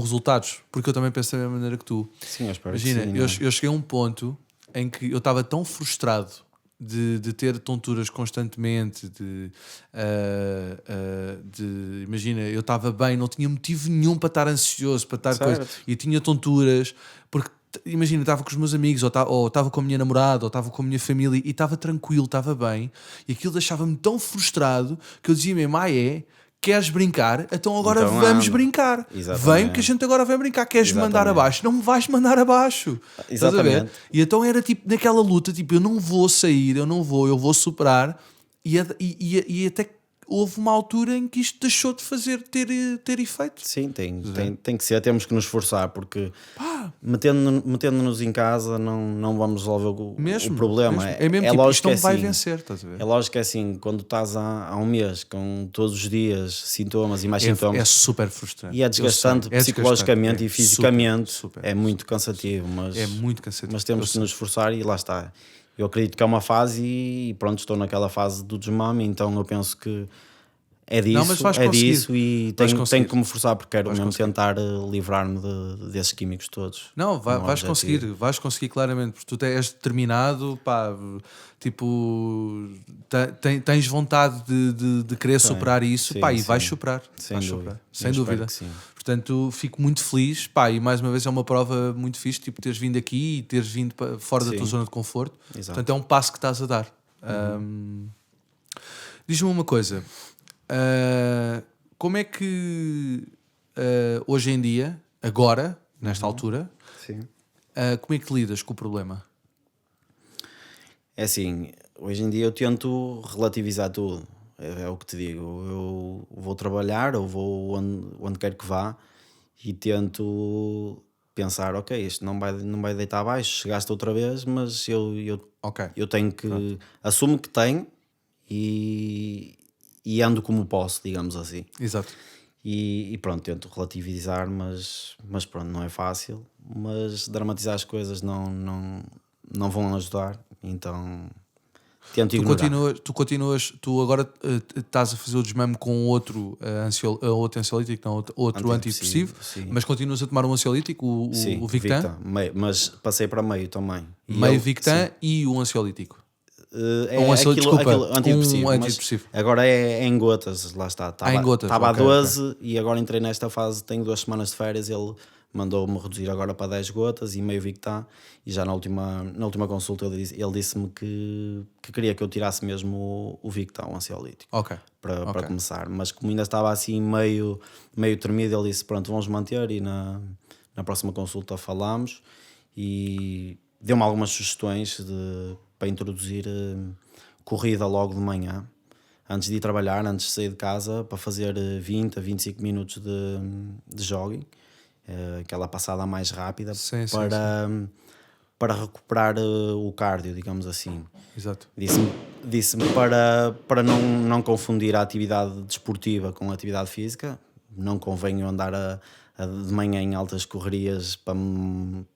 resultados, porque eu também penso da mesma maneira que tu. Sim, eu espero. Imagina, que sim, eu cheguei a um ponto em que eu estava tão frustrado de ter tonturas constantemente, imagina, eu estava bem, não tinha motivo nenhum para estar ansioso, para estar coisa, e tinha tonturas, porque imagina, estava com os meus amigos, ou estava com a minha namorada, ou estava com a minha família, e estava tranquilo, estava bem, e aquilo deixava-me tão frustrado que eu dizia mesmo, queres brincar? Então agora vamos brincar. Exatamente. Vem que a gente agora vai brincar. Queres mandar abaixo? Não me vais mandar abaixo. Exatamente. E então era tipo naquela luta, tipo, eu não vou sair, eu vou superar, e até houve uma altura em que isto deixou de ter efeito. Sim, tem que ser, temos que nos esforçar, porque metendo-nos em casa não vamos resolver o problema. É mesmo tipo, lógico isto não vai vencer, estás a ver? É lógico que é assim, quando estás há um mês com todos os dias sintomas e mais sintomas, é super frustrante. E é desgastante psicologicamente e fisicamente, super, é muito cansativo, mas temos que nos esforçar e lá está. Eu acredito que é uma fase e pronto, estou naquela fase do desmame, então eu penso que é disso e tenho que me forçar porque quero mesmo tentar livrar-me desses químicos todos. Não, vais conseguir claramente, porque tu és determinado, tipo, tens vontade de querer superar isso, e vais superar. Sem dúvida. Portanto, fico muito feliz, e mais uma vez é uma prova muito fixe, tipo, teres vindo aqui e teres vindo fora da tua zona de conforto. Exato. Portanto, é um passo que estás a dar. Diz-me uma coisa, como é que hoje em dia, agora, nesta altura, como é que lidas com o problema? É assim, hoje em dia eu tento relativizar tudo. É o que te digo, eu vou trabalhar ou vou onde quer que vá e tento pensar, ok, isto não vai deitar abaixo, chegaste outra vez, mas eu tenho que... Assumo que tenho e ando como posso, digamos assim. Exato. E pronto, tento relativizar, mas pronto, não é fácil, mas dramatizar as coisas não vão ajudar, então tento ignorar. Tu agora estás a fazer o desmame com outro ansiolítico, não, outro antidepressivo, mas continuas a tomar um ansiolítico, o Victan? Mas passei para meio também. Meio Victan e o ansiolítico. Antidepressivo. Agora é em gotas, lá está. Estava a 12 e agora entrei nesta fase, tenho 2 semanas de férias, ele mandou-me reduzir agora para 10 gotas e meio Victan, e já na última consulta ele disse-me que queria que eu tirasse mesmo o Victan, o ansiolítico, para começar, mas como ainda estava assim meio tremido, ele disse, pronto, vamos manter, e na próxima consulta falámos, e deu-me algumas sugestões para introduzir corrida logo de manhã, antes de ir trabalhar, antes de sair de casa, para fazer 20 a 25 minutos de jogging, aquela passada mais rápida, para recuperar o cardio, digamos assim. Exato. Disse-me para não confundir a atividade desportiva com a atividade física. Não convém eu andar de manhã em altas correrias para me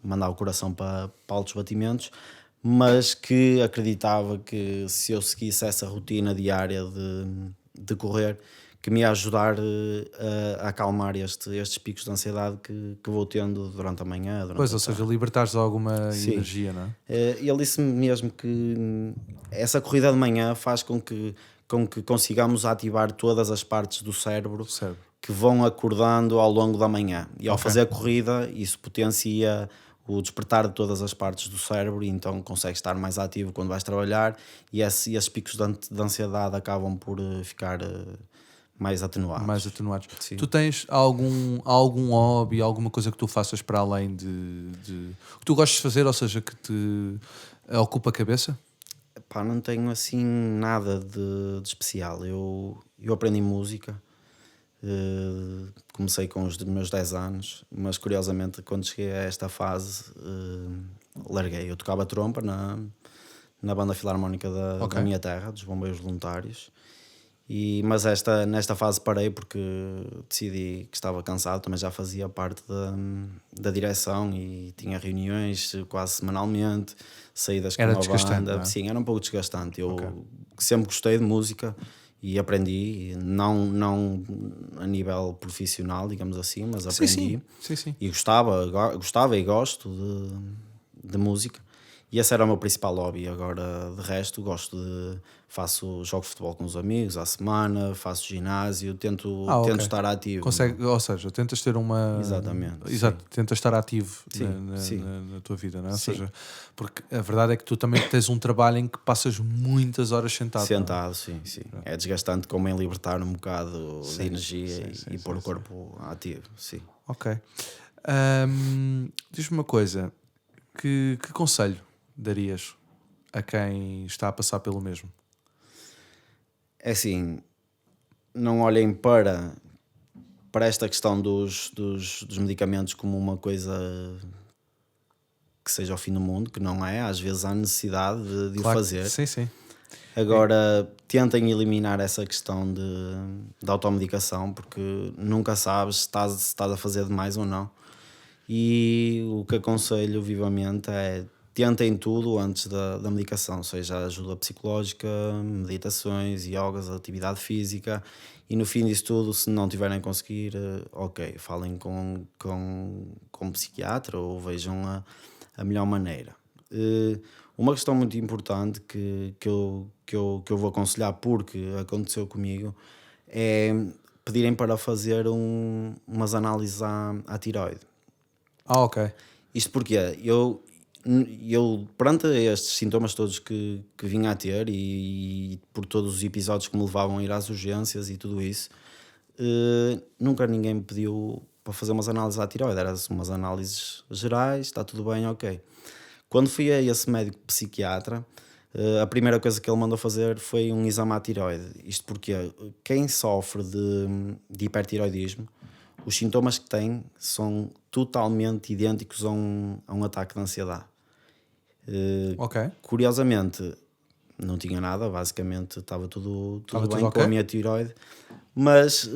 mandar o coração para altos batimentos, mas que acreditava que se eu seguisse essa rotina diária de correr, que me ia ajudar a acalmar estes picos de ansiedade que vou tendo durante a manhã. Ou seja, libertares alguma energia, não é? Ele disse-me mesmo que essa corrida de manhã faz com que consigamos ativar todas as partes do cérebro que vão acordando ao longo da manhã. E ao fazer a corrida, isso potencia o despertar de todas as partes do cérebro, e então consegues estar mais ativo quando vais trabalhar, e esses picos de ansiedade acabam por ficar mais atenuados. Sim. Tu tens algum hobby, alguma coisa que tu faças para além de que tu gostes de fazer, ou seja, que te ocupa a cabeça? Não tenho assim nada de especial. Eu aprendi música, comecei com os meus 10 anos, mas curiosamente quando cheguei a esta fase larguei. Eu tocava trompa na banda filarmónica da minha terra, dos Bombeiros Voluntários. Mas nesta fase parei porque decidi que estava cansado, também já fazia parte da direção e tinha reuniões quase semanalmente, saídas com a banda. Não é? Sim, era um pouco desgastante. Eu sempre gostei de música e aprendi, não a nível profissional, digamos assim, mas aprendi. Sim. E gostava e gosto de música. E esse era o meu principal hobby. Agora, de resto, faço jogo de futebol com os amigos à semana, faço ginásio, tento estar ativo. Ou seja, tentas ter uma... Exatamente. Exato, tentas estar ativo na tua vida, não é? Ou seja, porque a verdade é que tu também tens um trabalho em que passas muitas horas sentado. Sentado, sim. É desgastante, como em libertar um bocado de energia e pôr o corpo ativo, sim. Ok. Diz-me uma coisa, que conselho darias a quem está a passar pelo mesmo? É assim, não olhem para esta questão dos medicamentos como uma coisa que seja o fim do mundo, que não é. Às vezes há necessidade de o fazer. Sim. Agora, tentem eliminar essa questão de automedicação, porque nunca sabes se estás a fazer demais ou não. E o que aconselho vivamente é: tentem tudo antes da medicação, seja ajuda psicológica, meditações, yogas, atividade física, e no fim disso tudo, se não tiverem a conseguir, falem com um psiquiatra ou vejam a melhor maneira. Uma questão muito importante que eu vou aconselhar, porque aconteceu comigo, é pedirem para fazer umas análises à tireoide. Ok. Isto porque eu perante estes sintomas todos que vinha a ter e por todos os episódios que me levavam a ir às urgências e tudo isso, nunca ninguém me pediu para fazer umas análises à tireoide. Eram umas análises gerais, está tudo bem, ok. Quando fui a esse médico psiquiatra, a primeira coisa que ele mandou fazer foi um exame à tireoide. Isto porque quem sofre de hipertireoidismo, os sintomas que tem são totalmente idênticos a um ataque de ansiedade. Curiosamente, não tinha nada, basicamente estava tudo bem com a minha tireoide, mas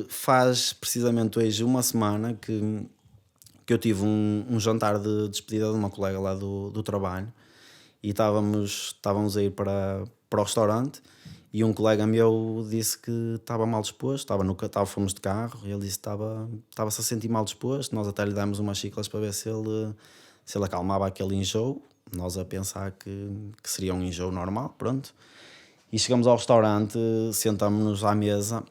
faz precisamente hoje uma semana que eu tive um jantar de despedida de uma colega lá do trabalho, e estávamos a ir para o restaurante e um colega meu disse que estava mal disposto, fomos de carro, e ele disse que estava-se a sentir mal disposto. Nós até lhe demos umas xícaras para ver se ele acalmava aquele enjoo, nós a pensar que seria um enjoo normal, pronto. E chegamos ao restaurante, sentamos-nos à mesa,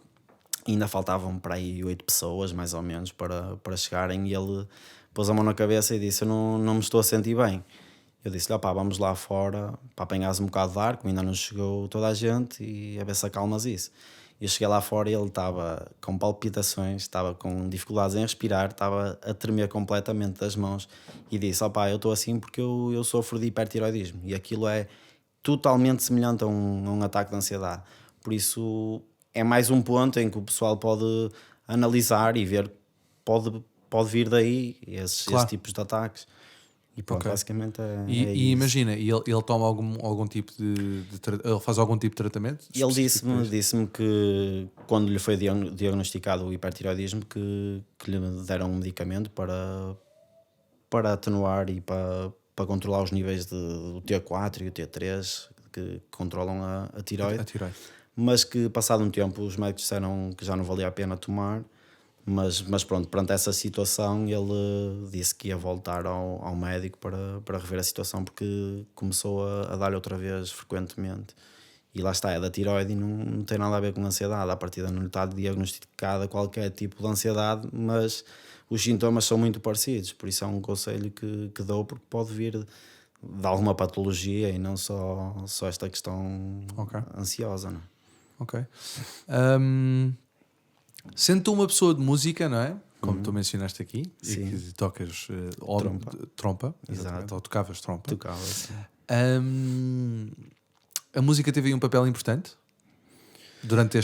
e ainda faltavam para aí 8 pessoas, mais ou menos, para chegarem, e ele pôs a mão na cabeça e disse: eu não me estou a sentir bem. Eu disse-lhe: opá, vamos lá fora para apanhares um bocado de ar, como ainda não chegou toda a gente, e a ver se acalmas isso. Eu cheguei lá fora e ele estava com palpitações, estava com dificuldades em respirar, estava a tremer completamente das mãos, e disse: opá, eu estou assim porque eu sofro de hipertiroidismo, e aquilo é totalmente semelhante a um ataque de ansiedade. Por isso é mais um ponto em que o pessoal pode analisar e ver, pode vir daí esses tipos de ataques. E pronto, basicamente é e imagina, ele toma algum tipo de ele faz algum tipo de tratamento? Ele disse-me que quando lhe foi diagnosticado o hipertiroidismo, que lhe deram um medicamento para atenuar e para controlar os níveis do T4 e o T3 que controlam a tiroide. Mas que passado um tempo os médicos disseram que já não valia a pena tomar. Mas pronto, perante essa situação ele disse que ia voltar ao médico para rever a situação, porque começou a dar-lhe outra vez frequentemente. E lá está, é da tiroide e não tem nada a ver com ansiedade. À partida não lhe está diagnosticada qualquer tipo de ansiedade, mas os sintomas são muito parecidos. Por isso é um conselho que dou, porque pode vir de alguma patologia e não só esta questão ansiosa, não é? Ok. Sendo tu uma pessoa de música, não é? Como tu mencionaste aqui, sim, e que tocas trompa, exatamente, ou tocavas trompa. Tocava, sim. A música teve aí um papel importante durante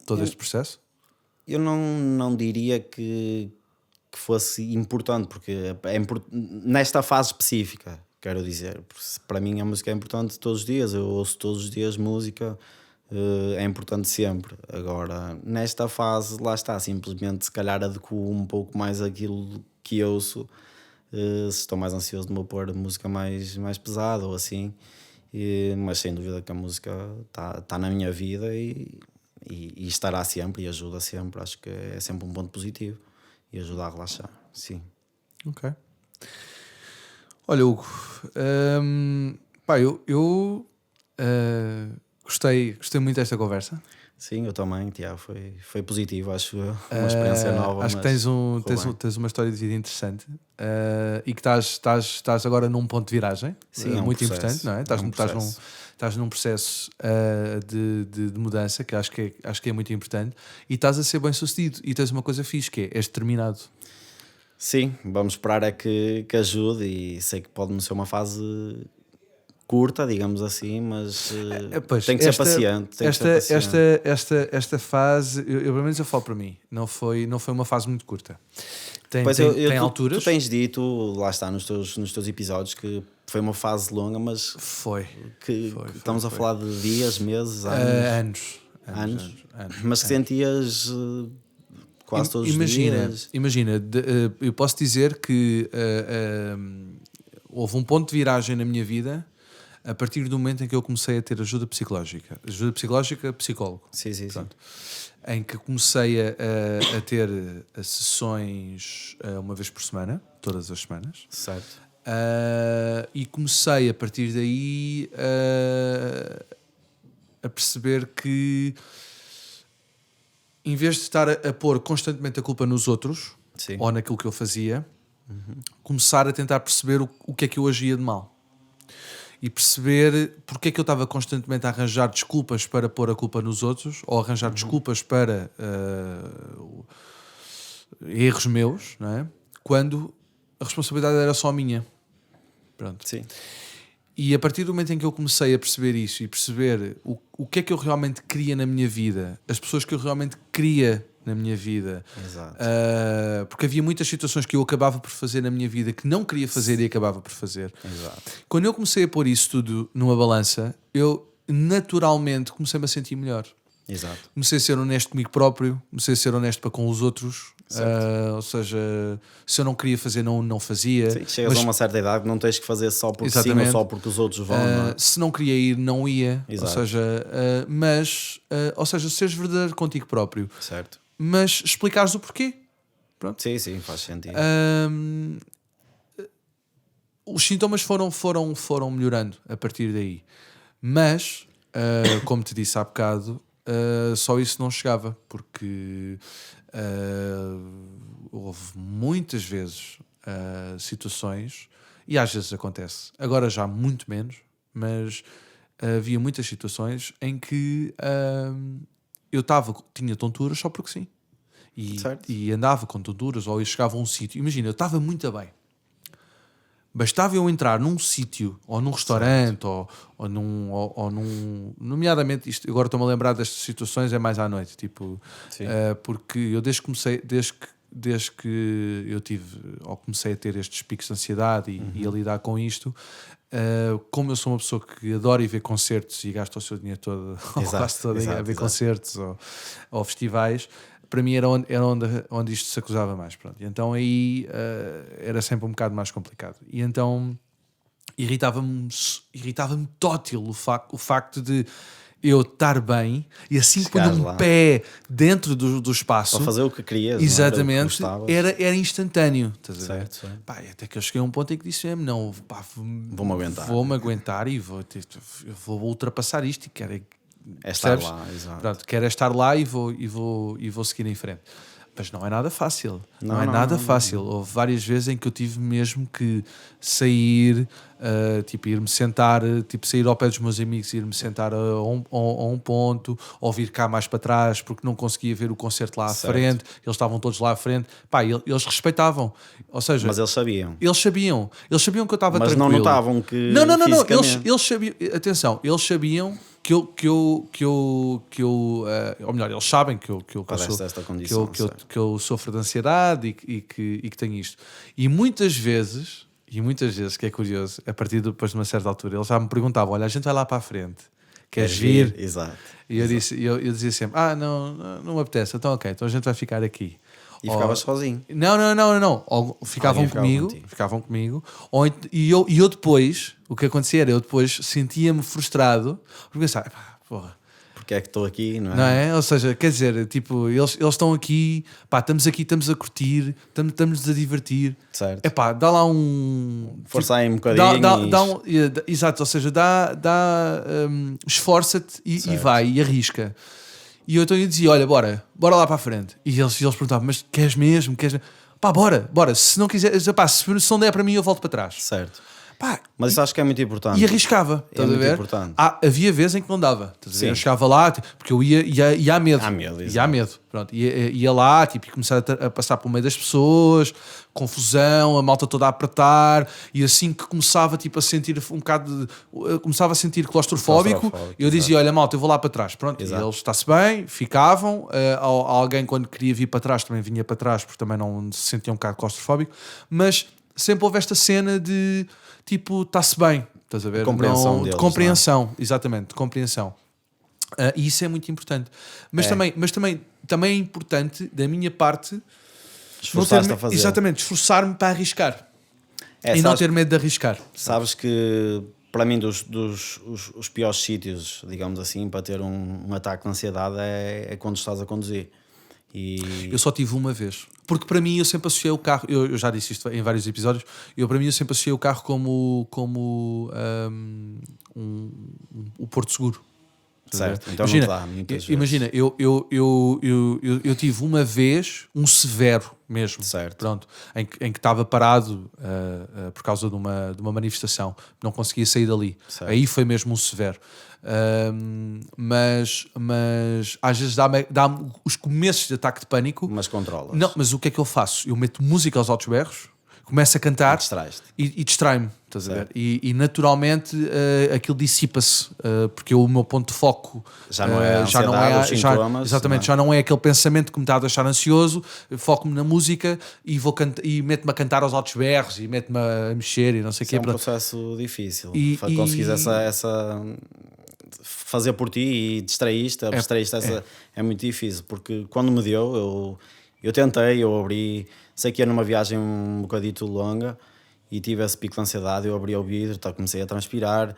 todo este processo? Eu não diria que fosse importante, porque nesta fase específica, quero dizer, para mim a música é importante todos os dias, eu ouço todos os dias música, é importante sempre. Agora, nesta fase, lá está, simplesmente se calhar adequo um pouco mais aquilo que eu ouço, se estou mais ansioso de me pôr música mais pesada ou assim, mas sem dúvida que a música está na minha vida e estará sempre e ajuda sempre. Acho que é sempre um ponto positivo e ajuda a relaxar, sim. Ok. Olha, Hugo, eu gostei muito desta conversa. Sim, eu também, Tiago, foi positivo, acho uma experiência nova. Acho que tens uma história de vida interessante, e que estás agora num ponto de viragem. Sim, muito importante, não é? Estás num processo de mudança que acho que é muito importante, e estás a ser bem sucedido, e tens uma coisa fixe, que és determinado. Sim, vamos esperar é que ajude, e sei que pode não ser uma fase curta, digamos assim, mas tem que ser paciente. Esta fase, pelo menos eu falo para mim, não foi uma fase muito curta. Tem alturas. Tu tens dito, lá está, nos teus episódios, que foi uma fase longa, mas estamos a falar de dias, meses, anos. Mas que sentias quase todos os dias. Imagina, eu posso dizer que houve um ponto de viragem na minha vida a partir do momento em que eu comecei a ter ajuda psicológica, psicólogo. Sim. Em que comecei a ter sessões uma vez por semana, todas as semanas. Certo. E comecei a partir daí a perceber que, em vez de estar a pôr constantemente a culpa nos outros, sim, ou naquilo que eu fazia, começar a tentar perceber o que é que eu agia de mal. E perceber porque é que eu estava constantemente a arranjar desculpas para pôr a culpa nos outros, ou arranjar desculpas para erros meus, não é? Quando a responsabilidade era só minha. Pronto. Sim. E a partir do momento em que eu comecei a perceber isso e perceber o que é que eu realmente queria na minha vida, as pessoas que eu realmente queria na minha vida. Exato. Porque havia muitas situações que eu acabava por fazer na minha vida que não queria fazer e acabava por fazer. Exato. Quando eu comecei a pôr isso tudo numa balança, eu naturalmente comecei-me a sentir melhor. Exato. Comecei a ser honesto comigo próprio, comecei a ser honesto para com os outros. Ou seja, se eu não queria fazer, não fazia. Sim, chegas a uma certa idade que não tens que fazer só porque sim ou só porque os outros vão. Não é? Se não queria ir, não ia. Exato. Ou seja, seres verdadeiro contigo próprio. Certo. Mas explicares o porquê. Pronto. Sim, faz sentido. Os sintomas foram melhorando a partir daí. Mas, como te disse há bocado, só isso não chegava, porque houve muitas vezes situações, e às vezes acontece, agora já muito menos, mas havia muitas situações em que eu tinha tonturas só porque sim. E andava com tonturas, ou eu chegava a um sítio. Imagina, eu estava muito bem. Bastava eu entrar num sítio, ou num restaurante, ou num... Nomeadamente, isto, agora estou-me a lembrar destas situações, é mais à noite. Tipo, porque eu desde que eu comecei a ter estes picos de ansiedade e a lidar com isto, como eu sou uma pessoa que adora ir ver concertos e gasta o seu dinheiro todo, quase todo a ver concertos ou festivais, para mim era onde isto se acusava mais. Pronto. E então aí era sempre um bocado mais complicado. E então irritava-me tótil o facto de eu estar bem e assim que ponho um pé dentro do espaço para fazer o que querias, exatamente, era instantâneo. Certo. Pá, até que eu cheguei a um ponto em que disse mesmo, não, pá, vou-me aguentar e vou ultrapassar isto e quero estar lá, exato. Pronto, quero estar lá e vou seguir em frente. Mas não é nada fácil. Não é nada fácil. Houve várias vezes em que eu tive mesmo que sair, tipo ir-me sentar, tipo sair ao pé dos meus amigos, ir-me sentar a um ponto, ou vir cá mais para trás porque não conseguia ver o concerto lá à frente. Eles estavam todos lá à frente. Pá, eles respeitavam. Ou seja, mas eles sabiam. Eles sabiam que eu estava tranquilo. Mas não notavam que não. Eles sabiam. Atenção, eles sabiam que eu ou melhor, eles sabem que eu sofro de ansiedade e que tenho isto. E muitas vezes, que é curioso, a partir depois de uma certa altura, eles já me perguntavam, olha, a gente vai lá para a frente, queres vir? Exato. E eu dizia sempre, não me apetece, então ok, então a gente vai ficar aqui. E ficavas sozinho? Não. Ou ficavam comigo. E eu depois, o que acontecia era, eu depois sentia-me frustrado porque pensava, porra, porque é que estou aqui, não é? Não é? Ou seja, quer dizer, tipo, eles estão aqui, pá, estamos aqui, estamos a curtir, estamos a divertir. Certo. É pá, dá lá um... Força aí um bocadinho. Exato, ou seja, esforça-te e vai, e arrisca. E eu então eu dizia, olha, bora lá para a frente. E eles perguntavam, mas queres mesmo? Pá, bora. Se não quiseres, pá, se não der para mim, eu volto para trás. Certo. Pá, mas isso acho que é muito importante. E arriscava. É muito importante. Havia vezes em que não dava. Eu chegava lá, porque eu ia a medo. Ia a medo. Pronto, ia lá, tipo, e começar a passar pelo meio das pessoas, confusão, a malta toda a apertar, e assim que começava tipo, a sentir um bocado começava a sentir claustrofóbico, eu dizia, olha malta, eu vou lá para trás. Pronto, e eles, está-se bem, ficavam. Alguém quando queria vir para trás também vinha para trás, porque também não se sentia um bocado claustrofóbico, mas sempre houve esta cena de tipo, está-se bem, estás a ver? De compreensão, exatamente, de compreensão. E isso é muito importante. Mas também é importante, da minha parte, esforçar-te a fazer. Exatamente, esforçar-me para arriscar. E não ter medo de arriscar. Sabes que, para mim, os piores sítios, digamos assim, para ter um ataque de ansiedade é quando estás a conduzir. Eu só tive uma vez. Porque para mim eu sempre associei o carro, eu já disse isto em vários episódios, para mim eu sempre associei o carro como o porto seguro. Certo, então imagina, não dá muitas vezes. Imagina, eu tive uma vez um severo mesmo, certo. Pronto, em que estava parado por causa de uma manifestação, não conseguia sair dali. Certo. Aí foi mesmo um severo. Mas às vezes dá-me os começos de ataque de pânico. Mas controlas. Não, mas o que é que eu faço? Eu meto música aos altos berros, começo a cantar e distrai-me, estás a ver? E naturalmente aquilo dissipa-se, porque o meu ponto de foco já não é sintomas, exatamente, já não é aquele pensamento que me está a deixar ansioso. Foco-me na música e meto-me a cantar aos altos berros e meto-me a mexer e não sei o quê. É um processo difícil. Conseguires fazer por ti e distraíste, abstraíste, é muito difícil, porque quando me deu, eu tentei, eu abri, sei que ia numa viagem um bocadito longa e tive esse pico de ansiedade, eu abri o vidro, comecei a transpirar,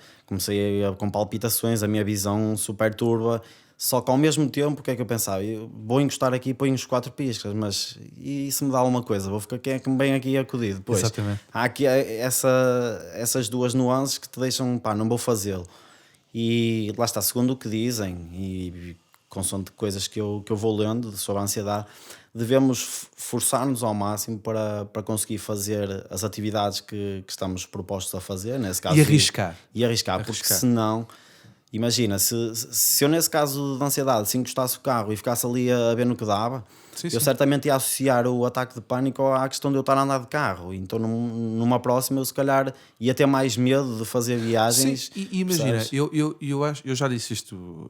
com palpitações, a minha visão super turva, só que ao mesmo tempo, o que é que eu pensava? Eu vou encostar aqui e ponho os 4 piscas, mas e se me dá alguma coisa? Vou ficar, quem é que me vem aqui acudir depois? Exatamente. Há aqui essas duas nuances que te deixam, pá, não vou fazê-lo. E lá está, segundo o que dizem, e consoante coisas que eu vou lendo sobre a ansiedade, devemos forçar-nos ao máximo para conseguir fazer as atividades que estamos propostos a fazer, nesse caso. E arriscar. Porque senão, imagina, se eu nesse caso de ansiedade, se encostasse o carro e ficasse ali a ver no que dava, eu certamente ia associar o ataque de pânico à questão de eu estar a andar de carro. Então numa próxima eu se calhar ia ter mais medo de fazer viagens. Sim, e imagina, eu já disse isto,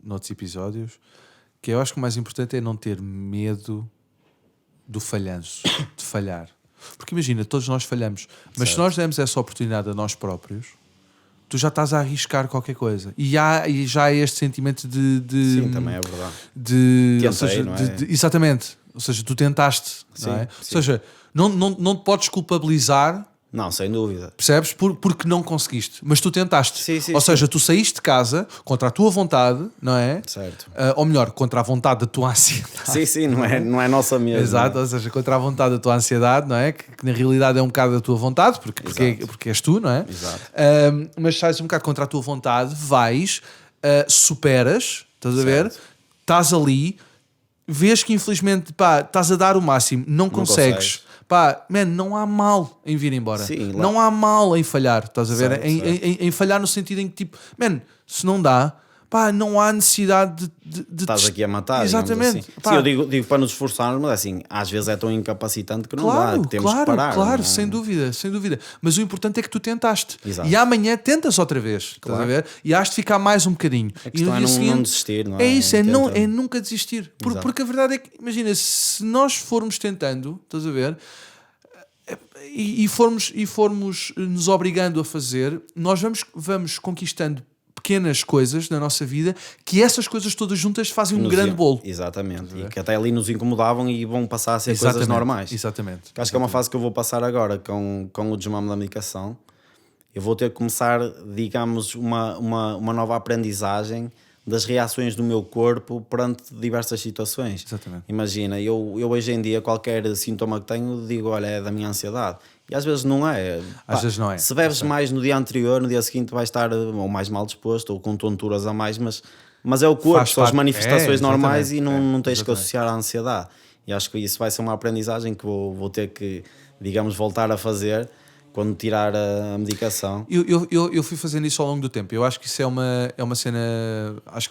noutros episódios, que eu acho que o mais importante é não ter medo do falhanço, de falhar. Porque imagina, todos nós falhamos, mas se nós demos essa oportunidade a nós próprios, tu já estás a arriscar qualquer coisa. E já há este sentimento de sim, também é verdade. Exatamente. Ou seja, tu tentaste. Sim, não é? sim. Ou seja, não te podes culpabilizar. Não, sem dúvida. Percebes? Porque não conseguiste. Mas tu tentaste. Sim, ou seja, tu saíste de casa contra a tua vontade, não é? Certo. Ou melhor, contra a vontade da tua ansiedade. Sim, não é nossa mesmo. Exato, ou seja, contra a vontade da tua ansiedade, não é? Que na realidade é um bocado da tua vontade, porque és tu, não é? Exato. Mas sais um bocado contra a tua vontade, vais, superas, estás a ver? Estás ali, vês que infelizmente, pá, estás a dar o máximo, não consegues. Pá, man, não há mal em vir embora. Sim, não há mal em falhar, estás a ver? Certo. Em falhar no sentido em que, tipo, man, se não dá, pá, não há necessidade de estás aqui a matar. Exatamente. Assim. Sim, eu digo para nos esforçarmos, mas assim, às vezes é tão incapacitante que não dá, que temos que parar. Claro, não? sem dúvida. Mas o importante é que tu tentaste. Exato. E amanhã tentas outra vez, estás a ver? E has de ficar mais um bocadinho. A questão e não desistir, não é? É isso, é nunca desistir. Porque a verdade é que, imagina, se nós formos tentando, estás a ver? E formos nos obrigando a fazer, nós vamos conquistando pequenas coisas na nossa vida, que essas coisas todas juntas fazem um grande bolo. Exatamente. E que até ali nos incomodavam e vão passar a ser coisas normais. Exatamente. Acho que é uma fase que eu vou passar agora com o desmame da medicação. Eu vou ter que começar, digamos, uma nova aprendizagem das reações do meu corpo perante diversas situações. Exatamente. Imagina, eu hoje em dia qualquer sintoma que tenho digo, olha, é da minha ansiedade. E às vezes não é. Às vezes não é. Se bebes mais no dia anterior, no dia seguinte vais estar ou mais mal disposto ou com tonturas a mais, mas é o corpo, são as manifestações normais e não tens que associar à ansiedade. E acho que isso vai ser uma aprendizagem que vou ter que, digamos, voltar a fazer quando tirar a medicação. Eu fui fazendo isso ao longo do tempo. Eu acho que isso é uma cena, acho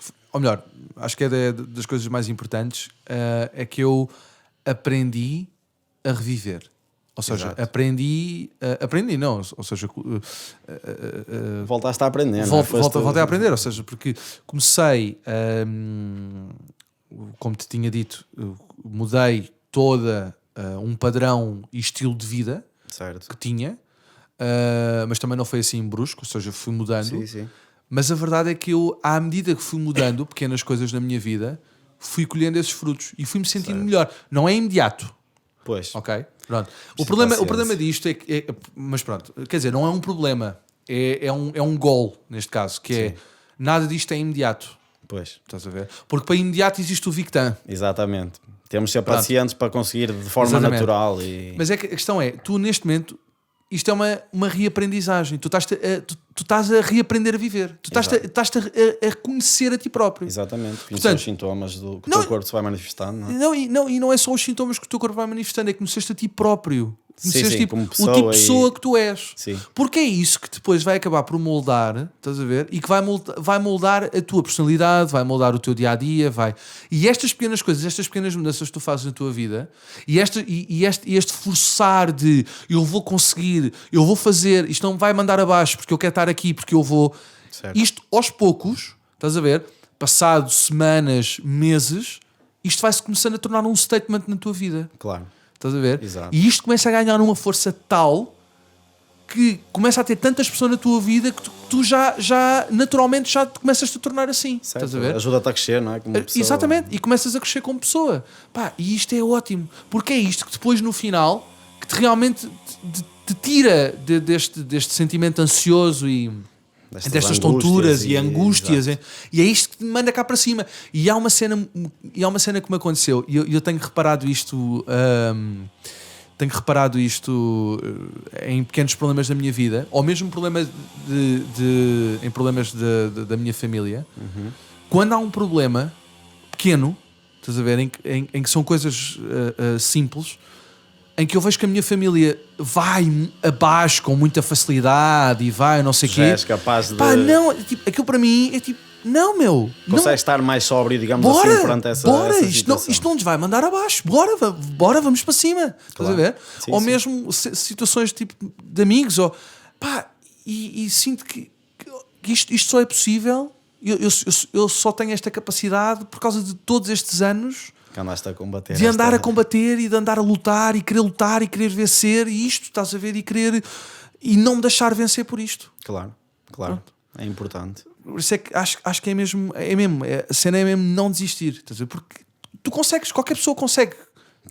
que é das coisas mais importantes, é que eu aprendi a reviver. Ou seja, aprendi não, ou seja... Voltaste a aprender, voltei a aprender, ou seja, porque comecei, como te tinha dito, mudei toda um padrão e estilo de vida que tinha, mas também não foi assim brusco, ou seja, fui mudando. Sim. Mas a verdade é que eu, à medida que fui mudando pequenas coisas na minha vida, fui colhendo esses frutos e fui-me sentindo melhor. Não é imediato. Pois. Ok? Pronto. O problema disto é que... mas pronto, quer dizer, não é um problema. É um goal, neste caso, que é... Nada disto é imediato. Pois. Estás a ver? Porque para imediato existe o Victan. Exatamente. Temos de ser pacientes para conseguir de forma natural. Mas é que a questão é, tu neste momento... Isto é uma reaprendizagem. Tu estás a reaprender a viver. Tu estás a conhecer a ti próprio. Exatamente. Conhecer os sintomas do que o teu corpo se vai manifestando. Não é? E não é só os sintomas que o teu corpo vai manifestando, é que conheceste a ti próprio. Sim, como pessoa, o tipo de pessoa que tu és. Sim. Porque é isso que depois vai acabar por moldar, estás a ver? E que vai moldar a tua personalidade, vai moldar o teu dia-a-dia, E estas pequenas coisas, estas pequenas mudanças que tu fazes na tua vida, e este forçar de eu vou conseguir, eu vou fazer, isto não me vai mandar abaixo porque eu quero estar aqui, porque eu vou... Certo. Isto aos poucos, estás a ver? Passado semanas, meses, isto vai-se começando a tornar um statement na tua vida. Claro. Estás a ver? Exato. E isto começa a ganhar uma força tal que começa a ter tantas pessoas na tua vida que tu já naturalmente já te começas a tornar assim. Certo. Estás a ver? Ajuda-te a crescer, não é? Como pessoa. Exatamente, e começas a crescer como pessoa. Pá, e isto é ótimo, porque é isto que depois no final que te realmente te tira deste sentimento ansioso e destas tonturas e angústias, e é isto que te manda cá para cima. E há uma cena que me aconteceu, e eu tenho reparado isto. Em pequenos problemas da minha vida, ou mesmo problemas em problemas da minha família. Quando há um problema pequeno, estás a ver, em que são coisas simples, em que eu vejo que a minha família vai abaixo com muita facilidade e vai não sei o quê. És capaz de... Pá, não, tipo, aquilo para mim é tipo, não, meu. Consegues estar mais sóbrio, digamos bora, assim, perante essa situação. Isto não nos vai mandar abaixo. Bora, vamos para cima. Estás a ver? Sim, ou sim. mesmo situações tipo de amigos. Ou, pá, e sinto que isto só é possível. Eu só tenho esta capacidade por causa de todos estes anos Que andaste a combater. de andar a combater e de andar a lutar e querer vencer. E isto, estás a ver? E não me deixar vencer por isto. Claro. Pronto. É importante. Por isso é que acho que é mesmo a cena é mesmo não desistir, estás a ver? Porque tu consegues, qualquer pessoa consegue.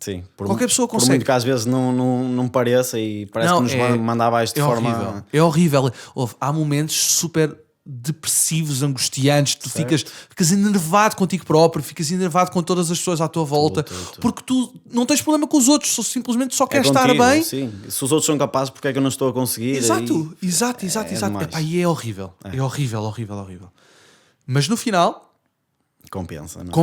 Sim, Qualquer pessoa por consegue. muito que às vezes não pareça e parece que nos manda abaixo de forma... Horrível. É horrível. Há momentos super depressivos, angustiantes, tu ficas enervado contigo próprio, ficas enervado com todas as pessoas à tua volta, porque tu não tens problema com os outros, simplesmente só queres estar bem. Sim. Se os outros são capazes, porque é que eu não estou a conseguir? Exato. Epá, e é horrível. É horrível. Mas no final compensa, não é?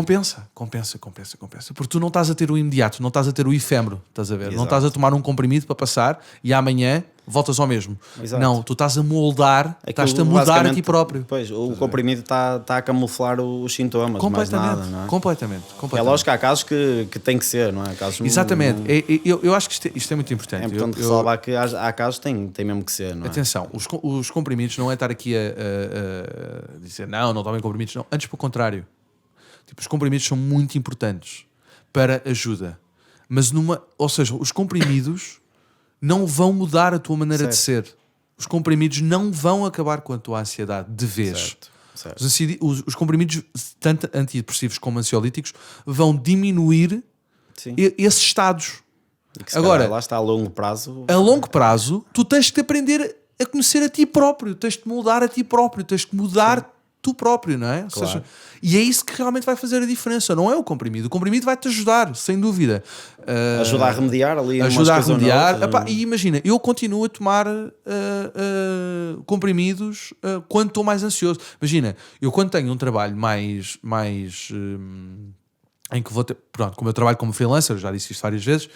Compensa. Porque tu não estás a ter o imediato, não estás a ter o efêmero, estás a ver? Exato. Não estás a tomar um comprimido para passar e amanhã voltas ao mesmo. Exato. Não, tu estás a moldar, estás-te a mudar a ti próprio. Pois, o comprimido está a camuflar os sintomas, mais nada, não é? Completamente. É lógico que há casos que tem que ser, não é? Casos Exatamente. Eu acho que isto é muito importante. É importante ressalvar que há casos que tem mesmo que ser, não é? Atenção, os comprimidos não é estar aqui a dizer não tomem comprimidos, não. Antes, pelo contrário. Tipo, os comprimidos são muito importantes para ajuda. Mas ou seja, os comprimidos não vão mudar a tua maneira de ser. Os comprimidos não vão acabar com a tua ansiedade de vez. Certo. Os comprimidos, tanto antidepressivos como ansiolíticos, vão diminuir esses estados. Agora, lá está a longo prazo. A longo prazo, tu tens que aprender a conhecer a ti próprio, tens de moldar a ti próprio, tens de mudar tu próprio, não é? Ou seja, e é isso que realmente vai fazer a diferença, não é o comprimido. O comprimido vai-te ajudar, sem dúvida. Ajudar a remediar ali. Epá, e imagina, eu continuo a tomar comprimidos quando estou mais ansioso. Imagina, eu quando tenho um trabalho mais em que vou ter... Pronto, como eu trabalho como freelancer, já disse isto várias vezes,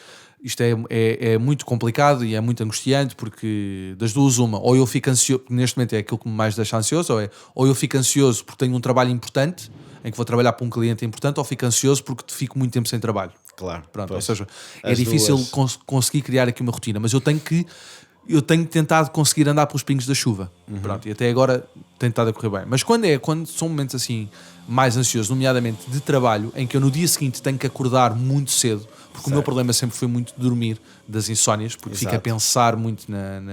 isto é muito complicado e é muito angustiante, porque das duas uma, ou eu fico ansioso, neste momento é aquilo que me mais deixa ansioso, ou eu fico ansioso porque tenho um trabalho importante, em que vou trabalhar para um cliente importante, ou fico ansioso porque fico muito tempo sem trabalho. Claro. Pronto, ou seja, é difícil conseguir criar aqui uma rotina, mas eu tenho tentado conseguir andar pelos pingos da chuva. Pronto, e até agora tem estado a correr bem. Mas quando são momentos assim mais ansiosos, nomeadamente de trabalho, em que eu no dia seguinte tenho que acordar muito cedo, porque o meu problema sempre foi muito dormir, das insónias, porque fico a pensar muito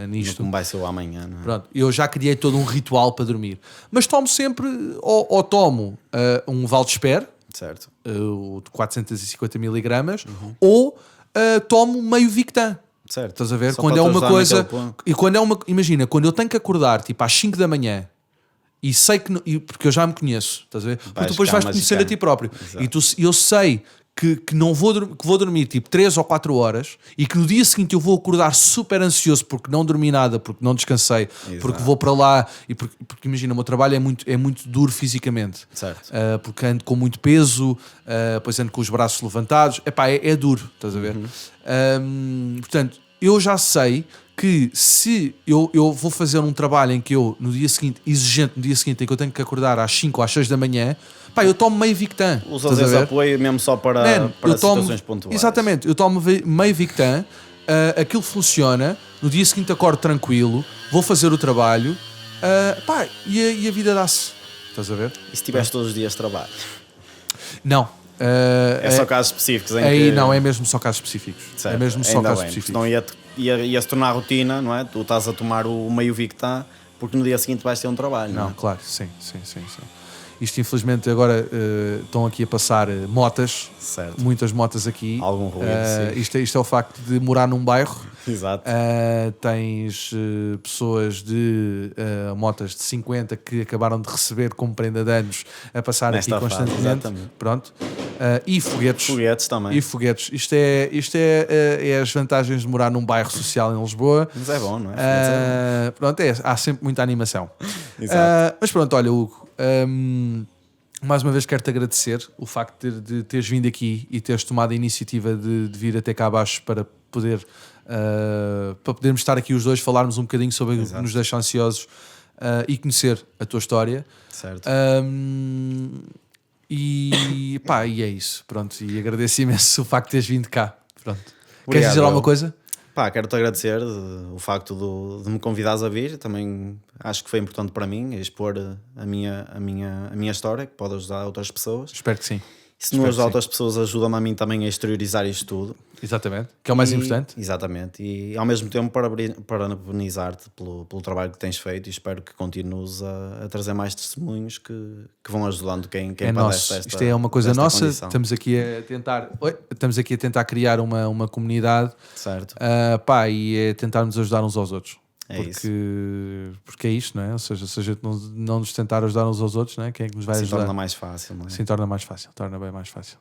nisto. Como vai ser o amanhã, não é? Pronto, eu já criei todo um ritual para dormir. Mas tomo sempre, ou tomo um Valdespер, certo, de 450 miligramas, ou tomo meio Victan. Certo. Estás a ver? Só quando é uma coisa. E quando é uma. Imagina, quando eu tenho que acordar tipo às 5 da manhã e sei que. Porque eu já me conheço, estás a ver? Porque depois vais conhecer a ti próprio. Exato. E eu sei que não vou, que vou dormir tipo 3 ou 4 horas e que no dia seguinte eu vou acordar super ansioso porque não dormi nada, porque não descansei, porque vou para lá e porque imagina, o meu trabalho é muito duro fisicamente. Certo. Porque ando com muito peso, depois ando com os braços levantados. Epá, é duro, estás a ver? Portanto, eu já sei que se eu vou fazer um trabalho em que eu, no dia seguinte, exigente, no dia seguinte, em que eu tenho que acordar às 5 ou às 6 da manhã, pá, eu tomo meio Victan. Usas esse apoio mesmo só para situações pontuais. Exatamente, eu tomo meio Victan, aquilo funciona, no dia seguinte acordo tranquilo, vou fazer o trabalho, e a vida dá-se. Estás a ver? E se tiveres todos os dias de trabalho? Não. É só casos específicos em aí que... não, é mesmo só casos específicos. Certo, É mesmo só ainda casos bem, específicos. senão ia se tornar rotina, não é? Tu estás a tomar o meio vi que está, porque no dia seguinte vais ter um trabalho, não é? Não, claro, sim. Isto infelizmente agora estão aqui a passar motas, Certo. muitas motas aqui. Algum ruído, sim. Isto é o facto de morar num bairro. Exato. Tens pessoas de motas de 50 que acabaram de receber como prenda de anos a passar Nesta aqui fase, constantemente. exatamente. Pronto. E foguetes. Foguetes também. E foguetes. Isto é as vantagens de morar num bairro social em Lisboa. Mas é bom, não é? Pronto, há sempre muita animação. Exato. Mas pronto, olha, Hugo, mais uma vez quero-te agradecer o facto de teres vindo aqui e teres tomado a iniciativa de vir até cá abaixo para podermos estar aqui os dois, falarmos um bocadinho sobre o que nos deixa ansiosos e conhecer a tua história. Certo. E é isso, pronto, e agradeço imenso o facto de teres vindo cá. Pronto. Obrigado, Queres dizer alguma coisa? Quero-te agradecer o facto de me convidares a vir. Também acho que foi importante para mim expor a minha história, que pode ajudar outras pessoas. Espero que sim. E se não ajudar outras pessoas, ajuda-me a mim também a exteriorizar isto tudo. Exatamente, que é o mais importante. Exatamente, e ao mesmo tempo parabenizar-te pelo trabalho que tens feito e espero que continues a trazer mais testemunhos que vão ajudando quem é nosso. Isto é uma coisa nossa, estamos aqui a tentar criar uma comunidade, certo. E é tentarmos ajudar uns aos outros. Porque é isto, não é? Ou seja, se a gente não nos tentar ajudar uns aos outros, não é? Quem é que nos vai ajudar? Se torna mais fácil, não é? Sim, torna bem mais fácil.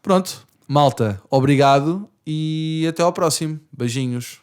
Pronto, malta, obrigado e até ao próximo. Beijinhos.